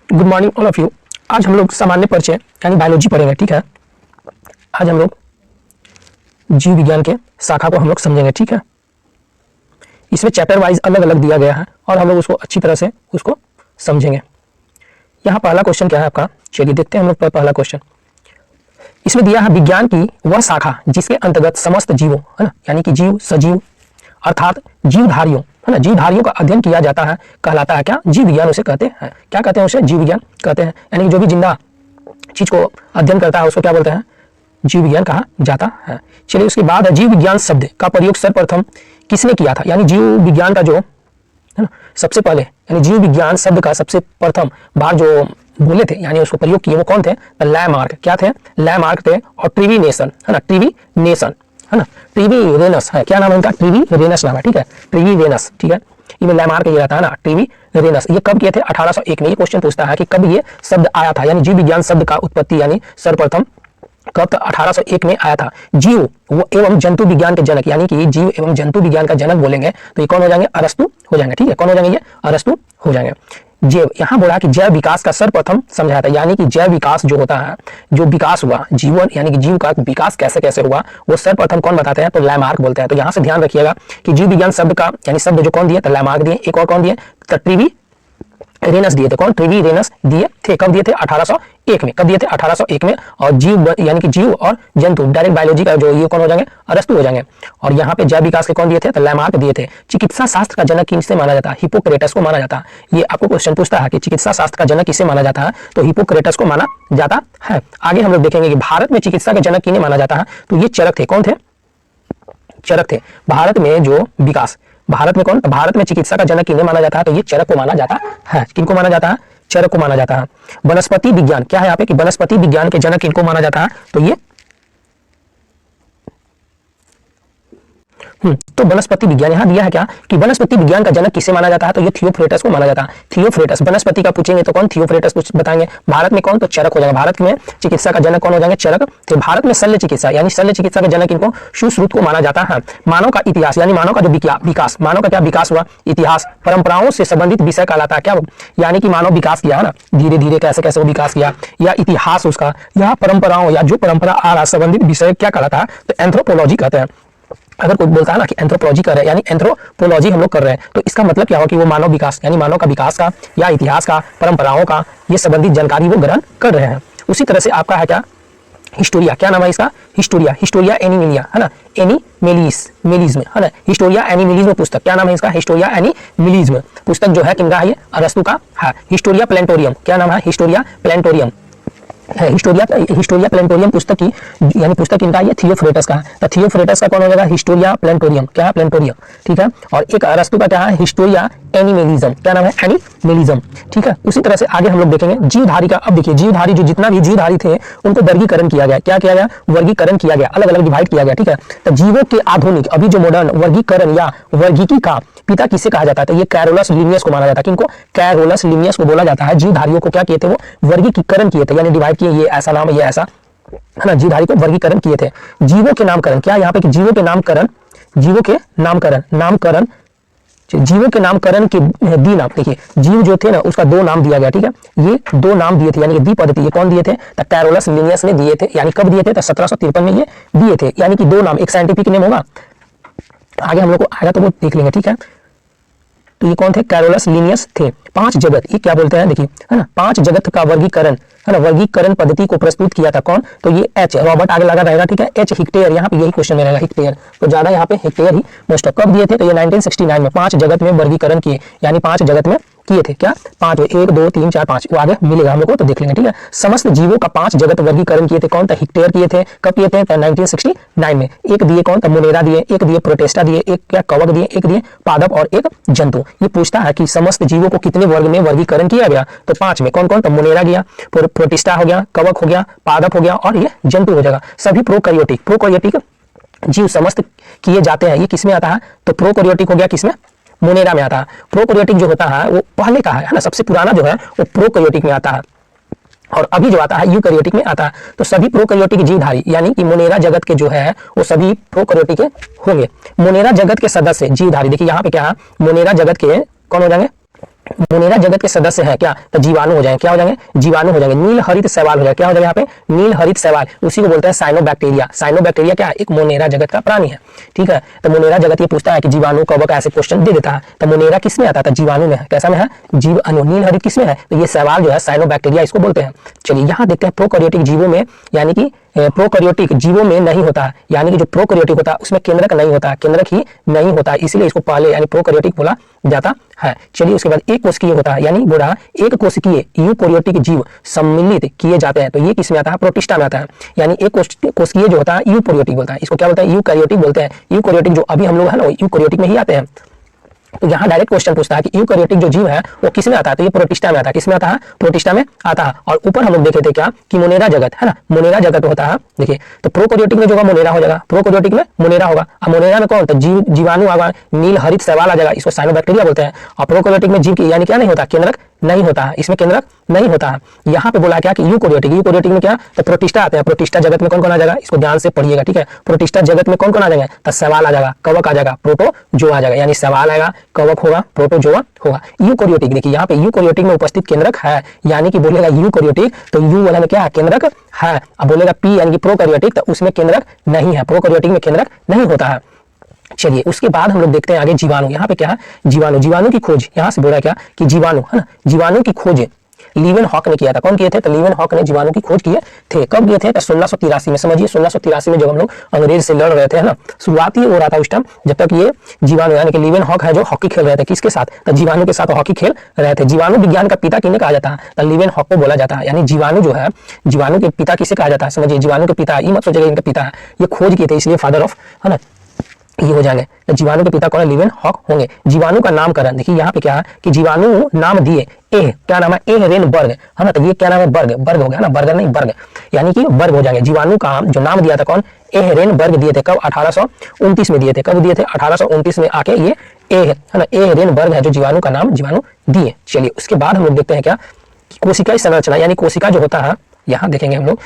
Good morning all of you. आज हम लोग सामान्य परिचय यानी बायोलॉजी पढ़ेंगे। ठीक है, आज हम लोग जीव विज्ञान के शाखा को हम लोग समझेंगे। ठीक है, इसमें चैप्टर वाइज अलग अलग दिया गया है और हम लोग उसको अच्छी तरह से उसको समझेंगे। यहाँ पहला क्वेश्चन क्या है आपका, चलिए देखते हैं हम लोग पहला क्वेश्चन। इसमें दिया है विज्ञान की वह शाखा जिसके अंतर्गत समस्त जीवों, है ना, यानी कि जीव सजीव अर्थात जीवधारियों, है ना, जीवधारियों का अध्ययन किया जाता है, कहलाता है क्या, जीव विज्ञान उसे कहते हैं। क्या कहते हैं उसे, जीव विज्ञान कहते हैं। यानी कि जो भी जिंदा चीज को अध्ययन करता है उसको क्या बोलते हैं, जीव विज्ञान कहा जाता है। चलिए उसके बाद है जीव विज्ञान शब्द का प्रयोग सर्वप्रथम किसने किया था। यानी जीव विज्ञान का जो है ना सबसे पहले, यानी जीव विज्ञान शब्द का सबसे प्रथम बार जो बोले थे यानी उसको प्रयोग किए वो कौन थे, लैमार्क। क्या थे, लैमार्क थे और ट्रीवीनेसन, है ना, ट्रीवीनेसन, है ना, ट्रीवीरेनस है, क्या नाम है इनका, ट्रीवीरेनस नाम है। ठीक है, ट्रीवीरेनस। ठीक है, इनमें लैमार्क ये रहता है ना, ट्रीवीरेनस। ये कब किए थे, 1801 में। ये क्वेश्चन पूछता है कि कब ये शब्द आया था, यानी जीव विज्ञान शब्द का उत्पत्ति यानी सर्वप्रथम कब, 1801 में आया था। जीव वो एवं जंतु विज्ञान के जनक, यानी कि जीव एवं जंतु विज्ञान का जनक बोलेंगे तो ये कौन हो जाएंगे, अरस्तु हो जाएंगे। ठीक है, कौन हो जाएंगे, ये अरस्तु हो जाएंगे। जैव, यहाँ बोला कि जैव विकास का सर्वप्रथम समझाया था, यानी कि जैव विकास जो होता है, जो विकास हुआ जीवन यानी कि जीव का विकास कैसे कैसे हुआ वो सर्वप्रथम कौन बताते हैं, तो लैमार्क बोलते हैं। तो यहाँ से ध्यान रखिएगा कि जीव विज्ञान शब्द का यानी शब्द जो कौन दिए, तो लैमार्क दिए। एक और कौन दिए, ट्रीवीरेनस दिए थे। कौन, ट्रीवीरेनस दिए थे। कब दिए थे, 1801 में। कब दिए थे, 1801 में। और जीव यानी कि जीव और जंतु डायरेक्ट बायोलॉजी का जो ये कौन हो जाएंगे, अरस्तु हो जाएंगे। और यहाँ पे जैव विकास के कौन दिए थे, तो लैमार्क दिए थे। चिकित्सा शास्त्र का जनक किसे माना जाता है, हिप्पोक्रेटस को माना जाता है। ये आपको क्वेश्चन पूछता है कि चिकित्सा शास्त्र का जनक किसे माना जाता है, तो हिप्पोक्रेटस को माना जाता है। आगे हम लोग देखेंगे कि भारत में चिकित्सा के जनक किन्हें माना जाता है, तो ये चरक थे। कौन थे, चरक थे। भारत में जो विकास, भारत में कौन, भारत में चिकित्सा का जनक किन्हें माना जाता है, तो ये चरक को माना जाता है। किनको माना जाता है, चरक को माना जाता है। वनस्पति विज्ञान, क्या है यहाँ पे कि वनस्पति विज्ञान के जनक किनको माना जाता है, तो ये तो वनस्पति विज्ञान यहाँ दिया है क्या कि वनस्पति विज्ञान का जनक किसे माना जाता है, तो ये थियोफ्रेटस को माना जाता है। थियोफ्रेटस, वनस्पति का पूछेंगे तो कौन, थियोफ्रेटस कुछ बताएंगे। भारत में कौन, तो चरक हो जाएगा। भारत में चिकित्सा का जनक कौन हो जाएंगे, चरक। तो भारत में शल्य चिकित्सा यानी शल्य चिकित्सा के जनक इनको सुश्रुत को माना जाता है। मानव का इतिहास यानी मानव का जो विकास, मानव का क्या विकास हुआ, इतिहास परंपराओं से संबंधित विषय कहलाता है। क्या, यानी कि मानव विकास किया है ना, धीरे धीरे कैसे कैसे वो विकास किया, या इतिहास उसका, या परंपराओं या जो परंपरा आ रहा संबंधित विषय क्या कहलाता है, तो एंथ्रोपोलॉजी कहते हैं। अगर कोई बोलता है ना कि एंथ्रोपोलॉजी कर रहे हैं यानी एंथ्रोपोलॉजी हम लोग कर रहे हैं, तो इसका मतलब क्या हो कि वो मानव विकास यानी मानव का विकास का या इतिहास का, परंपराओं का ये संबंधित जानकारी वो ग्रहण कर रहे हैं। उसी तरह से आपका है क्या, हिस्टोरिया। क्या नाम है इसका, हिस्टोरिया। हिस्टोरिया एनिमिलिया, है ना, एनिमेलिज्म, है ना, हिस्टोरिया एनिमिलिज्म पुस्तक। क्या नाम है इसका, हिस्टोरिया एनिमिलिज्म पुस्तक जो है किनका है, ये अरस्तु का है। हिस्टोरिया प्लेंटोरियम, क्या नाम है, हिस्टोरिया प्लेंटोरियम है। हिस्टोरिया प्लेंटोरियम पुस्तक की यानी पुस्तक इनका ये थियोफ्रेटस का है। तो थियोफ्रेटस का कौन हो जाएगा, हिस्टोरिया प्लेंटोरियम। क्या है, प्लेंटोरियम। ठीक है, और एक अरस्तु का क्या है, हिस्टोरिया एनिमेलिज्म। क्या नाम है, एनिमेलिज्म। ठीक है, उसी तरह से आगे हम लोग देखेंगे जीवधारी का। अब देखिए जीवधारी जो जितना भी जीवधारी थे उनको वर्गीकरण किया गया। क्या किया गया, वर्गीकरण किया गया, अलग अलग डिवाइड किया गया। ठीक है, तो जीवों के आधुनिक अभी जो मॉडर्न वर्गीकरण या वर्गीकी का पिता किसे कहा जाता है, तो ये कैरोलस लिनियस को माना जाता है। किनको, कैरोलस लिनियस को बोला जाता है। जीवधारियों को क्या किए थे, वो वर्गीकरण किए थे यानी डिवाइड किए, ये ऐसा नाम है, ये ऐसा, है ना, जीवधारी को वर्गीकरण किए थे। जीवों के नामकरण, क्या यहाँ पे कि जीवों के नामकरण, जीवों के नामकरण जीवों के नामकरण के दी नाम। देखिए जीव जो थे ना उसका दो नाम दिया गया। ठीक है, ये दो नाम दिए थे यानी कि दी पद्धति, ये कौन दिए थे, तो कैरोलस लिनियस ने दिए थे। यानी कब दिए थे, तो 1753 में ये दिए थे। यानी कि दो नाम, एक साइंटिफिक नेम होगा, आगे हम लोग को आएगा तो वो देख लेंगे। ठीक है, तो ये कौन थे, कैरोलस लिनियस थे। पांच जगत, ये क्या बोलते हैं देखिए, है ना, पांच जगत का वर्गीकरण, है ना, वर्गीकरण पद्धति को प्रस्तुत किया था। कौन, तो ये एच रॉबर्ट आगे लगा रहेगा। ठीक है, एच हिक्टेयर, यहाँ पे यही क्वेश्चन रहेगा, हिक्टेयर, तो ज्यादा यहाँ पे हिक्टेयर ही मोस्ट। कब दिए थे, तो ये 1969 में पांच जगत में वर्गीकरण किए, यानी पांच जगत में किए थे। क्या, पांच, 1 2 3 4 5, वो आगे मिलेगा हम लोग को, तो देख लेंगे। ठीक है, समस्त जीवों का पांच जगत वर्गीकरण किए थे। कौन, तो हिक्टेयर किए थे। कब किए थे, 1969 में। एक दिए कौन, तो मोनेरा दिए, एक दिए प्रोटेस्टा दिए, एक क्या कवक दिए, एक दिए पादप और एक जंतु। ये पूछता है कि समस्त जीवों को कितने वर्ग में वर्गीकरण किया गया, तो पांच में। कौन कौन, तो मोनेरा गया, प्रोटिस्टा हो गया, कवक हो गया, पादप हो गया और ये जंतु हो जाएगा। सभी प्रोकैरियोटिक जीव समस्त किए जाते हैं। ये किसमें आता है, तो प्रोकैरियोटिक हो गया, किसमें, मोनेरा में आता है। प्रोकैरियोटिक जो होता है वो पहले का है ना, सबसे पुराना जो है वो प्रोकैरियोटिक में आता है और अभी जो आता है यूकैरियोटिक में आता है। तो सभी प्रोकैरियोटिक जीवधारी यानी कि मोनेरा जगत के जो है वो सभी प्रोकैरियोटिक होंगे। मोनेरा जगत के सदस्य जीवधारी, देखिए यहाँ पे क्या है, मोनेरा जगत के कौन हो जाएंगे, मोनेरा जगत के सदस्य हैं क्या, तो जीवाणु हो जाएंगे, क्या हो जाएंगे, जीवाणु हो जाएंगे। नील हरित शैवाल हो जाएगा, क्या हो जाएगा यहाँ पे, नील हरित शैवाल, उसी को बोलते हैं साइनोबैक्टीरिया। साइनोबैक्टीरिया क्या है, एक मोनेरा जगत का प्राणी है, ठीक है। तो मोनेरा जगत ये पूछता है कि जीवाणु, कवक, ऐसे क्वेश्चन दे देता है। तो मोनेरा किस में आता था, जीवाणु में है, कैसा में है, जीवाणु। नील हरित किस में है, तो ये शैवाल जो है साइनोबैक्टीरिया इसको बोलते हैं। चलिए यहाँ देखते हैं प्रोकैरियोटिक जीवों में, यानी कि प्रोकैरियोटिक जीवों में नहीं होता है, यानी कि जो प्रोकैरियोटिक होता है उसमें केंद्रक नहीं होता है, केंद्रक ही नहीं होता है, इसलिए इसको पहले यानी प्रोकैरियोटिक बोला जाता है। चलिए उसके बाद एक कोशिकीय होता है, यानी बोला एक कोशिकीय यूकैरियोटिक जीव सम्मिलित किए जाते हैं, तो ये किस में आता है, प्रोटिस्टा में आता है। यानी एक कोशिकीय जो होता है यूकैरियोटिक बोलता है, इसको क्या बोलते हैं, यूकैरियोटिक बोलते हैं। यूकैरियोटिक जो अभी हम लोग है ना यूकैरियोटिक में ही आते हैं। तो यहाँ डायरेक्ट क्वेश्चन पूछता है कि यूकैरियोटिक जो जीव है वो किस में आता है, तो ये प्रोटिस्टा में आता है, किस में आता है, प्रोटिस्टा में आता है। और ऊपर हम लोग देखे थे क्या कि मोनेरा जगत है ना, मोनेरा जगत होता है, देखिए तो प्रोकैरियोटिक में जो होगा मोनेरा हो जाएगा, प्रोकैरियोटिक में मोनेरा होगा। अब मोनेरा में कौन, तो जीवाणु आएगा, नील हरित शैवाल आ जाएगा, इसको साइनोबैक्टीरिया बोलते हैं। और प्रोकैरियोटिक में जीव की यानी क्या नहीं होता, केंद्रक नहीं होता है, इसमें केंद्रक नहीं होता है। यहाँ पे बोला क्या कि यूकैरियोटिक, यूकैरियोटिक में क्या, तो प्रोटिस्टा आते हैं। प्रोटिस्टा जगत में कौन कौन आ जाएगा, इसको ध्यान से पढ़िएगा, ठीक है। प्रोटिस्टा जगत में कौन कौन आ जाएगा, तो शैवाल आ जाएगा, कवक आ जाएगा, प्रोटोजोआ आ जाएगा, यानी शैवाल आएगा, कवक होगा, प्रोटोजोआ होगा। यूकैरियोटिक देखिए यहाँ पे यूकैरियोटिक में उपस्थित केंद्रक है, यानी कि बोलेगा यूकैरियोटिक तो यू वाला में क्या है, केंद्रक है। अब बोलेगा पी यानी कि प्रोकैरियोटिक तो उसमें केंद्रक नहीं है, प्रोकैरियोटिक में केंद्रक नहीं होता है। चलिए उसके बाद हम लोग देखते हैं आगे जीवाणु। यहाँ पे क्या है, जीवाणु, जीवाणु की खोज यहाँ से बोला क्या कि जीवाणु है ना, जीवाणु की खोज लीवन हॉक ने किया था। कौन किए थे, तो लीवन हॉक ने जीवाणु की खोज किए थे। कब किए थे, तो 1683 में। समझिए 1683 में जब हम लोग अंग्रेज से लड़ रहे थे, है ना, शुरुआती हो रहा था उस टाइम, जब तक ये जीवाणु यानी कि लीवन हॉक है जो हॉकी खेल रहे थे, किसके साथ, तो जीवाणु के साथ हॉकी खेल रहे थे। जीवाणु विज्ञान का पिता किन्हें कहा जाता है, तो लीवन हॉक को बोला जाता है। यानी जीवाणु जो है, जीवाणु के पिता किसे कहा जाता है, समझिए जीवाणु के पिता, ये मत सोचिएगा इनका पिता है, ये खोज किए थे इसलिए फादर ऑफ, है ना, ये हो जाएंगे। तो जीवाणु के पिता कौन है, लीवन हॉक होंगे। जीवाणु का नामकरण देखिए यहाँ पे क्या है कि जीवाणु नाम दिए क्या नाम है, एहरेनबर्ग, है ना, तो ये क्या नाम है, बर्ग, बर्ग हो गया ना, बर्गर नहीं बर्ग, यानी कि बर्ग हो जाएंगे। जीवाणु का जो नाम दिया था कौन, एहरेनबर्ग दिए थे, कब 1829 में दिए थे, कब दिए थे 1829 में आके ये है ना, एहरेनबर्ग है जो जीवाणु का नाम जीवाणु दिए। चलिए उसके बाद हम लोग देखते हैं क्या, कोशिका संरचना, यानी कोशिका जो होता है, यहाँ देखेंगे हम लोग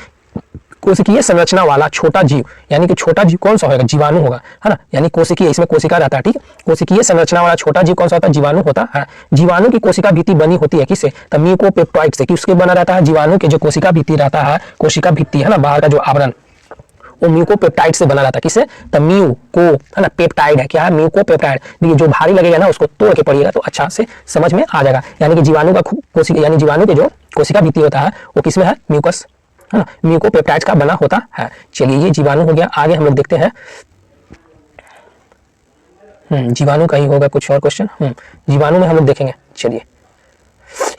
कोशिकीय संरचना वाला छोटा जीव, यानी कि छोटा जीव कौन सा होगा, जीवाणु होगा, है ना, यानी कोशिकीय, इसमें कोशिका रहता है, ठीक। कोशिकीय संरचना वाला छोटा जीव कौन सा होता है, जीवाणु होता है। जीवाणु की कोशिका भित्ति बनी होती है किससे, तो म्यूकोपेप्टाइड से। किसके बना रहता है, जीवाणु के जो कोशिका भित्ति रहता है, कोशिका भित्ति है ना, बाहर का जो आवरण, वो म्यूकोपेप्टाइड से बना रहता है, किससे, तो म्यूको है ना, पेप्टाइड है, क्या है, म्यूकोपेप्टाइड। देखिए जो भारी लगेगा ना उसको तोड़ के पढ़िएगा तो अच्छा से समझ में आ जाएगा। यानी कि जीवाणु का कोशिका, यानी जीवाणु के जो कोशिका भित्ति होता है वो किसमें है, म्यूकस, म्यूकोपेप्टाइड्स का बना होता है। चलिए ये जीवाणु हो गया। आगे हम लोग देखते हैं, जीवाणु का ही होगा कुछ और क्वेश्चन, जीवाणु में हम लोग देखेंगे। चलिए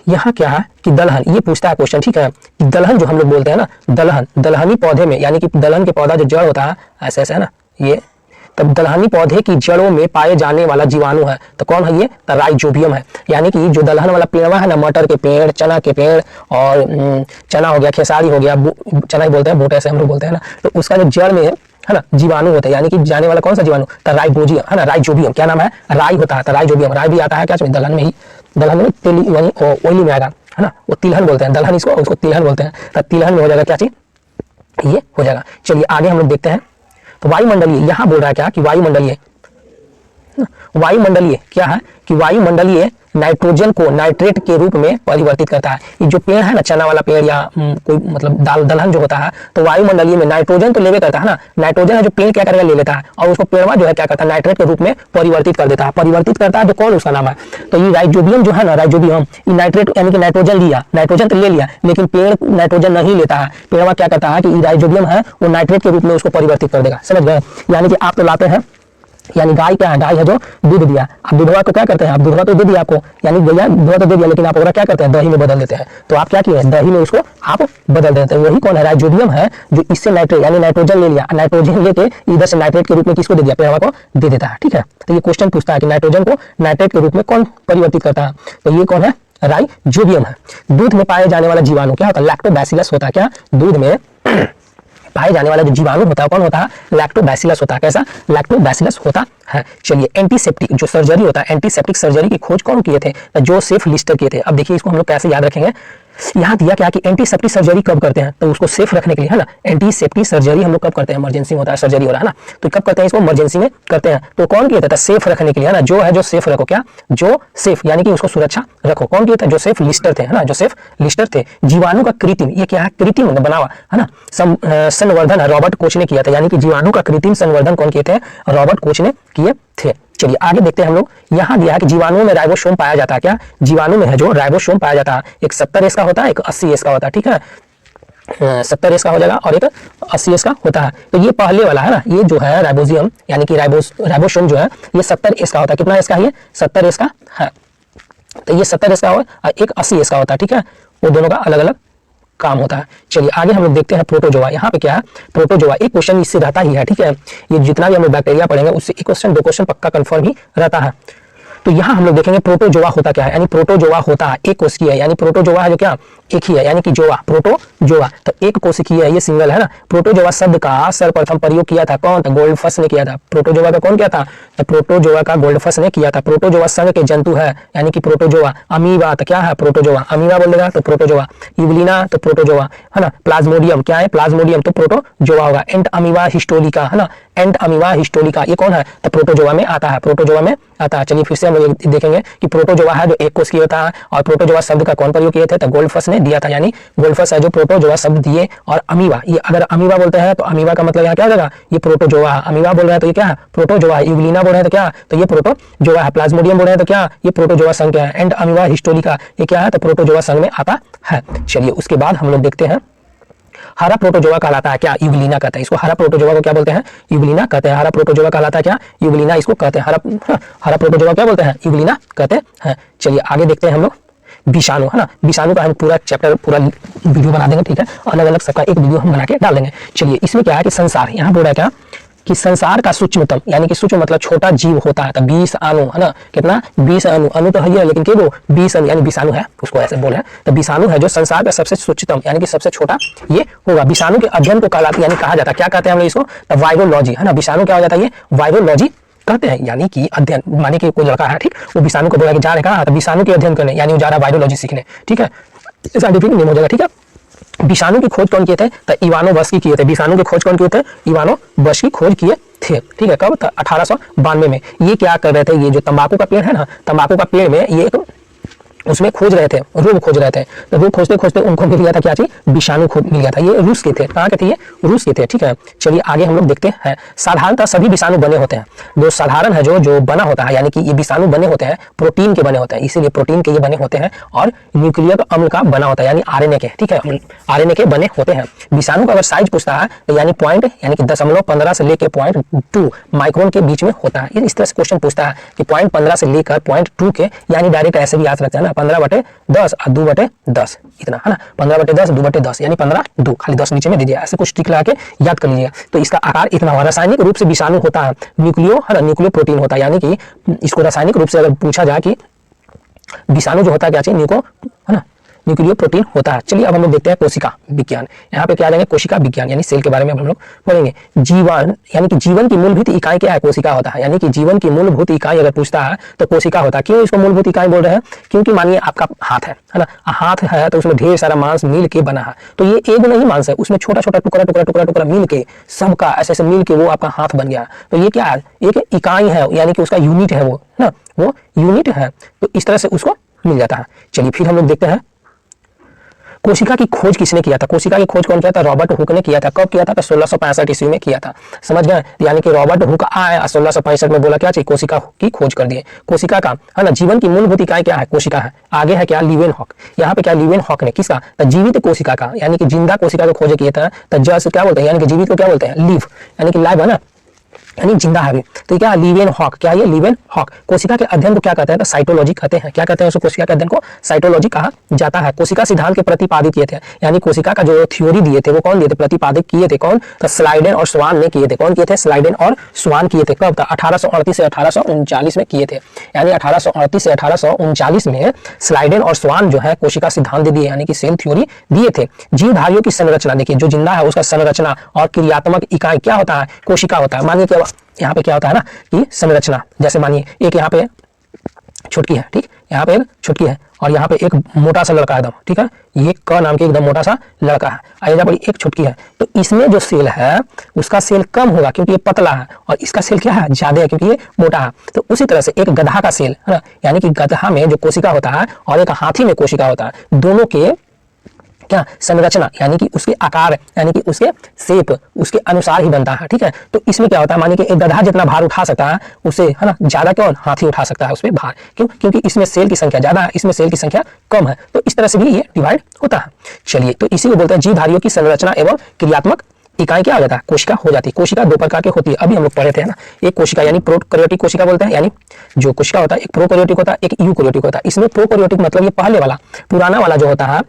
यहाँ क्या है कि दलहन, ये पूछता है क्वेश्चन, ठीक है, कि दलहन जो हम लोग बोलते हैं ना, दलहन, दलहनी पौधे में, यानी कि दलहन के पौधा जो जड़ होता है ऐसे ऐसे है ना, ये तब दलहनी पौधे की जड़ों में पाए जाने वाला जीवाणु है, तो कौन है ये, तो राइजोबियम है। यानी कि जो दलहन वाला पेड़वा है ना, मटर के पेड़, चना के पेड़, और चना हो गया, खेसारी हो गया, चना ही बोलते हैं, बूटे से हम लोग बोलते हैं ना, तो उसका जो जड़ में है ना जीवाणु होता है, यानी कि जाने वाला कौन सा जीवाणु, तो राइजोबियम है ना, राइजोबियम, क्या नाम है, राई होता है, तो राइजोबियम। राई भी आता है क्या, दलहन में ही, दलहन में तेली यानी ऑयली में आएगा, है ना, वो तिलहन बोलते हैं, दलहन इसको, उसको तिलहन बोलते हैं, तो तिलहन में हो जाएगा क्या चीज, ये हो जाएगा। चलिए आगे हम लोग देखते हैं, तो वायुमंडलीय, यहाँ बोल रहा है क्या कि वायुमंडलीय, वायुमंडलीय क्या है कि वायुमंडलीय नाइट्रोजन को नाइट्रेट के रूप में परिवर्तित करता है। ये जो पेड़ है ना, चना वाला पेड़ या कोई मतलब दलहन जो होता है, तो वायुमंडलीय में नाइट्रोजन तो लेवे करता है ना, नाइट्रोजन है जो पेड़ क्या करेगा, ले लेता है, और उसको पेड़वा जो है क्या करता है, नाइट्रेट के रूप में परिवर्तित कर देता है। परिवर्तित करता है तो कौन, उसका नाम है, तो ये राइजोबियम जो है ना, राइजोबियम, ये नाइट्रेट यानी कि नाइट्रोजन लिया, नाइट्रोजन तो ले लिया, लेकिन पेड़ नाइट्रोजन नहीं लेता है। पेड़वा क्या करता है कि राइजोबियम है वो नाइट्रेट के रूप में उसको परिवर्तित कर देगा, समझ गए। यानी कि आप तो लाते हैं, यानी गाय क्या है, गाय है जो दूध दिया, अब दूधवा को क्या करते हैं, आप दूधवा तो दे दिया आपको, यानी गैया दूधवा तो दे दिया, लेकिन आप ओकरा क्या करते हैं, दही में बदल देते हैं। तो आप क्या किए, दही में उसको आप बदल देते हैं। वही कौन है, राइजोबियम है, जो इससे नाइट्रेट यानी नाइट्रोजन ले लिया, नाइट्रोजन लेके इधर से नाइट्रेट के रूप में किसको दे दिया, पेड़वा को दे देता है, ठीक है। तो ये क्वेश्चन पूछता है कि नाइट्रोजन को नाइट्रेट के रूप में कौन परिवर्तित करता है, तो ये कौन है, राइजोबियम है। दूध में पाए जाने वाला जीवाणु क्या होता है, लैक्टोबैसिलस होता है, क्या दूध में पाए जाने वाला जो जीवाणु होता है कौन होता है, लैक्टोबैसिलस होता है। कैसा, लैक्टोबैसिलस होता है। चलिए एंटीसेप्टिक जो सर्जरी होता है, एंटीसेप्टिक सर्जरी की खोज कौन किए थे, जोसेफ लिस्टर किए थे। अब देखिए इसको हम लोग कैसे याद रखेंगे, यहाँ दिया क्या कि एंटीसेप्टिक सर्जरी कब करते हैं, तो उसको सेफ रखने के लिए, है ना। एंटीसेप्टिक सर्जरी हम लोग कब करते हैं, इमरजेंसी में होता है, सर्जरी हो रहा है ना, तो कब करते हैं इसको, इमरजेंसी में करते हैं। तो कौन किया था, सेफ रखने के लिए, है ना, जो है जो सेफ रखो, क्या जो सेफ यानी कि उसको सुरक्षा रखो, कौन किया था, जो सेफ लिस्टर थे, है ना, जो सेफ लिस्टर थे। जीवाणु का कृत्रिम, ये क्या है, कृत्रिम बनावा, है ना, संवर्धन रॉबर्ट कोच ने किया था, यानी कि जीवाणु का कृत्रिम संवर्धन कौन किए थे, रॉबर्ट कोच ने किए थे। चलिए आगे देखते हैं हम लोग। यहाँ दिया है कि जीवाणु में राइबोसोम पाया जाता है, क्या जीवाणु में है जो राइबोसोम पाया जाता है, एक 70S का होता है, एक 80S का होता है, ठीक है, 70S का हो जाएगा और एक 80S का होता है। तो ये पहले वाला है ना, ये जो है राइबोजियम यानी कि राइबोसोम जो है ये 70S का होता है। कितना S का है, ये 70S का है, तो ये 70S का हो और एक 80S का होता है, ठीक है, वो दोनों का अलग अलग काम होता है। चलिए आगे हम लोग देखते हैं प्रोटोजोआ। यहाँ पे क्या है, प्रोटोजोआ, एक क्वेश्चन इससे रहता ही है, ठीक है, ये जितना भी हम लोग बैक्टीरिया पढ़ेंगे उससे एक क्वेश्चन 2 क्वेश्चन पक्का कंफर्म ही रहता है। तो यहाँ हम लोग देखेंगे प्रोटोजोआ होता क्या है, यानी प्रोटोजोआ होता है एक कोशिकीय है, यानी प्रोटोजोआ है जो क्या एक ही है, यानी कि जोआ, प्रोटोजोआ तो एक कोशिकीय है, ये सिंगल है ना। प्रोटोजोआ शब्द का सर्वप्रथम प्रयोग किया था कौन, गोल्डफस ने किया था। प्रोटोजोआ का कौन किया था, तो प्रोटोजोआ का गोल्डफस ने किया था। प्रोटोजोआ संघ के जंतु है, यानी कि प्रोटोजोआ। अमीबा तो क्या है, प्रोटोजोआ, अमीबा बोल देगा तो प्रोटोजोआ। यूग्लिना तो प्रोटोजोआ, है ना। प्लाज्मोडियम क्या है, प्लाज्मोडियम तो प्रोटोजोआ होगा। एंट अमीबा हिस्टोलिका, है ना, एंट अमीबा हिस्टोलिका ये कौन है, तो प्रोटोजोआ में आता है, प्रोटोजोआ में आता है। चलिए फिर से हम लोग देखेंगे कि प्रोटोजोआ है जो एक कोशिकीय होता है, और प्रोटोजोआ शब्द का कौन प्रयोग किए थे, तो गोल्डफस ने दिया था, यानी गोल्डफस है जो प्रोटोजोआ शब्द दिए। और अमीबा, ये अगर अमीबा बोलते हैं तो अमीबा का मतलब यहाँ क्या हो जाएगा, ये प्रोटोजोआ। अमीबा बोल रहे हैं तो ये क्या है, प्रोटोजोआ। यूग्लिना बोल रहे हैं तो क्या, तो ये प्रोटोजोआ है। प्लाज्मोडियम बोल रहे हैं तो क्या, ये प्रोटोजोआ संघ है। एंड अमीबा हिस्टोलिका ये क्या है, तो प्रोटोजोआ संघ में आता है। चलिए उसके बाद हम लोग देखते हैं हरा प्रोटोजोआ कहलाता है क्या, यूग्लिना कहते हैं इसको। हरा प्रोटोजोआ को क्या बोलते हैं, यूग्लिना कहते हैं। हरा प्रोटोजोआ कहलाता है क्या, यूग्लिना इसको कहते हैं। हरा प्रोटोजोआ क्या बोलते हैं, यूग्लिना कहते हैं। चलिए आगे देखते हैं हम लोग विषाणु, है ना। विषाणु का हम पूरा चैप्टर पूरा वीडियो बना देंगे, ठीक है, अलग अलग सबका एक वीडियो हम बना के डाल देंगे। चलिए इसमें क्या है कि संसार, यहाँ बोल रहा है क्या कि संसार का सूक्ष्मतम, यानी कि सूक्ष्म मतलब छोटा जीव होता है, तो 20 अणु, है ना, कितना 20 अणु, अणु तो है लेकिन के वो 20 अणु यानी विषाणु है, उसको ऐसे बोले हैं। तो विषाणु है जो संसार का सबसे सूक्ष्मतम यानी कि सबसे छोटा ये होगा। विषाणु के अध्ययन को कहलाता यानी कहा जाता है, क्या कहते हैं हम लोग इसको, तो वायरोलॉजी, है ना। विषाणु क्या हो जाता है, ये वायरोलॉजी कहते हैं, यानी कि अध्ययन, माने कि कोई लड़का है, ठीक, वो विषाणु को बोला कि जा रहा है, तो विषाणु के अध्ययन करने, यानी वो जा रहा है वायरोलॉजी सीखने, ठीक है, साइंटिफिक नेम हो जाएगा, ठीक है। विषाणु की खोज कौन किए थे, तो इवानोवस्की किए थे। विषाणु की खोज कौन किए थे, इवानोवस्की खोज किए थे, ठीक है, कब, 1892 में। ये क्या कर रहे थे, ये जो तंबाकू का पेड़ है ना, तंबाकू का पेड़ में ये उसमें खोज रहे थे, रोग खोज रहे थे। तो रोग खोजते खोजते उनको मिल गया था क्या चीज, विषाणु खोज मिल गया था। ये रूस के थे, कहाँ के थे, ये रूस के थे, ठीक है। चलिए आगे हम लोग देखते हैं। साधारणतः सभी विषाणु बने होते हैं, जो साधारण है जो बना होता है, यानी कि ये विषाणु बने होते हैं प्रोटीन के बने होते हैं, इसीलिए प्रोटीन के ये बने होते हैं, और न्यूक्लियक अम्ल का बना होता है, यानी आरएनए के, ठीक है, आरएनए के बने होते हैं। विषाणु का अगर साइज पूछता है तो यानी पॉइंट, यानी कि 0.15 से लेकर 0.2 माइक्रोन के बीच में होता है। ये इस तरह से क्वेश्चन पूछता है कि 0.15 से लेकर 0.2 के, यानी डायरेक्ट ऐसे भी याद रखते हैं ना, 15/10 और 2/10 इतना, है ना, 15/10 2/10 यानी 15 2, खाली 10 नीचे में दीजिए, ऐसे कुछ टिक लगा के याद कर लीजिए। तो इसका आकार इतना हुआ। रासायनिक रूप से विषाणु होता है न्यूक्लियो, है ना, न्यूक्लियो प्रोटीन होता है, यानी कि इसको रासायनिक रूप से अगर पूछा जाए कि विषाणु जो होता है क्या चाहिए, है ना, न्यूक्लियो प्रोटीन होता है। चलिए अब हम लोग देखते हैं कोशिका विज्ञान। यहाँ पे क्या जाएंगे, कोशिका विज्ञान यानी सेल के बारे में हम लोग पढ़ेंगे। जीवन यानी कि जीवन की मूलभूत इकाई क्या है, कोशिका होता है, यानी कि जीवन की मूलभूत इकाई अगर पूछता है तो कोशिका होता है। क्यों इसको मूलभूत इकाई बोल रहे हैं, क्योंकि मानिए आपका हाथ है ना, हाथ है तो उसमें ढेर सारा मांस मिल के बना है, तो ये एक नहीं मांस है, उसमें छोटा छोटा टुकड़ा टुकड़ा टुकड़ा टुकड़ा मिल के सबका ऐसे ऐसे मिल के वो आपका हाथ बन गया। तो ये क्या है, एक इकाई है, यानी कि उसका यूनिट है वो, ना वो यूनिट है, तो इस तरह से उसको मिल जाता है। चलिए फिर हम लोग देखते हैं कोशिका की खोज किसने किया था। कोशिका की खोज कौन किया था, रॉबर्ट हुक ने किया था। कब किया था, 1665 ईस्वी में किया था, समझ गए। यानी कि रॉबर्ट हुक आया 1665 में, बोला क्या चाहिए, कोशिका की खोज कर दिए। कोशिका का, है ना, जीवन की मूलभूत इकाई क्या है, कोशिका है। आगे है क्या, लीवेनहॉक। यहाँ पे क्या, लीवेनहॉक ने किसका, तो जीवित कोशिका का, यानी कि जिंदा कोशिका को खोज किया था। तो जस्ट क्या बोलते हैं, यानी कि जीवित को क्या बोलते हैं, लिव, यानी कि लाइव है ना, यानी जिंदा है भी। तो क्या लीवेनहॉक, क्या ये लीवेनहॉक कोशिका के अध्ययन को क्या कहते हैं, तो साइटोलॉजी कहते हैं। क्या कहते हैं उसको, कोशिका के अध्ययन को साइटोलॉजी कहा जाता है। कोशिका सिद्धांत के प्रतिपादित किए थे, यानी कोशिका का जो थ्योरी दिए थे वो कौन दिए थे, प्रतिपादित किए थे कौन, तो स्लाइडेन और स्वान ने किए थे। कौन किए थे, स्लाइडेन और स्वान किए थे। कब था, 1838 से 1839 में किए थे, यानी 1838 से 1839 में स्लाइडेन और स्वान जो है कोशिका सिद्धांत दे दिए, यानी कि सेल थ्योरी दिए थे। जीवधारियों की संरचना देखिए, जो जिंदा है उसका संरचना और क्रियात्मक इकाई क्या होता है, कोशिका होता है। मानिए यहाँ पे क्या होता है ना कि संरचना, जैसे मानिए एक यहाँ पे छुटकी है, ठीक, यहाँ पे एक छुटकी है और यहाँ पे एक मोटा सा लड़का है एकदम, ठीक है, ये क नाम के एकदम मोटा सा लड़का है, आइजा बड़ी एक छुटकी है। तो इसमें जो सेल है उसका सेल कम होगा क्योंकि ये पतला है, और इसका सेल क्या है, ज्यादा है क्योंकि ये मोटा है। तो उसी तरह से एक गधा का सेल है ना, यानी कि गधा में जो कोशिका होता है और एक हाथी में कोशिका होता है, दोनों के क्या संरचना यानी कि उसके आकार यानी कि उसके शेप उसके अनुसार ही बनता है, ठीक है। तो इसमें क्या होता है, मानिए कि एक गधा जितना भार उठा सकता है उसे है ना ज्यादा कौन हाथी उठा सकता है उस पर भार, क्यों, क्योंकि इसमें सेल की संख्या ज्यादा है, इसमें सेल की संख्या कम है। तो इस तरह से भी ये डिवाइड होता है। चलिए, तो इसी को बोलते हैं जीवधारियों की संरचना एवं क्रियात्मक इकाई क्या हो जाता है, कोशिका हो जाती है। कोशिका दो प्रकार की होती है, अभी हम लोग पढ़े थे ना, एक कोशिका यानी प्रोकैरियोटिक कोशिका बोलते हैं, यानी जो कोशिका होता है एक प्रोकैरियोटिक होता है, एक यूकैरियोटिक होता है। इसमें प्रोकैरियोटिक मतलब ये पहले वाला पुराना वाला जो होता है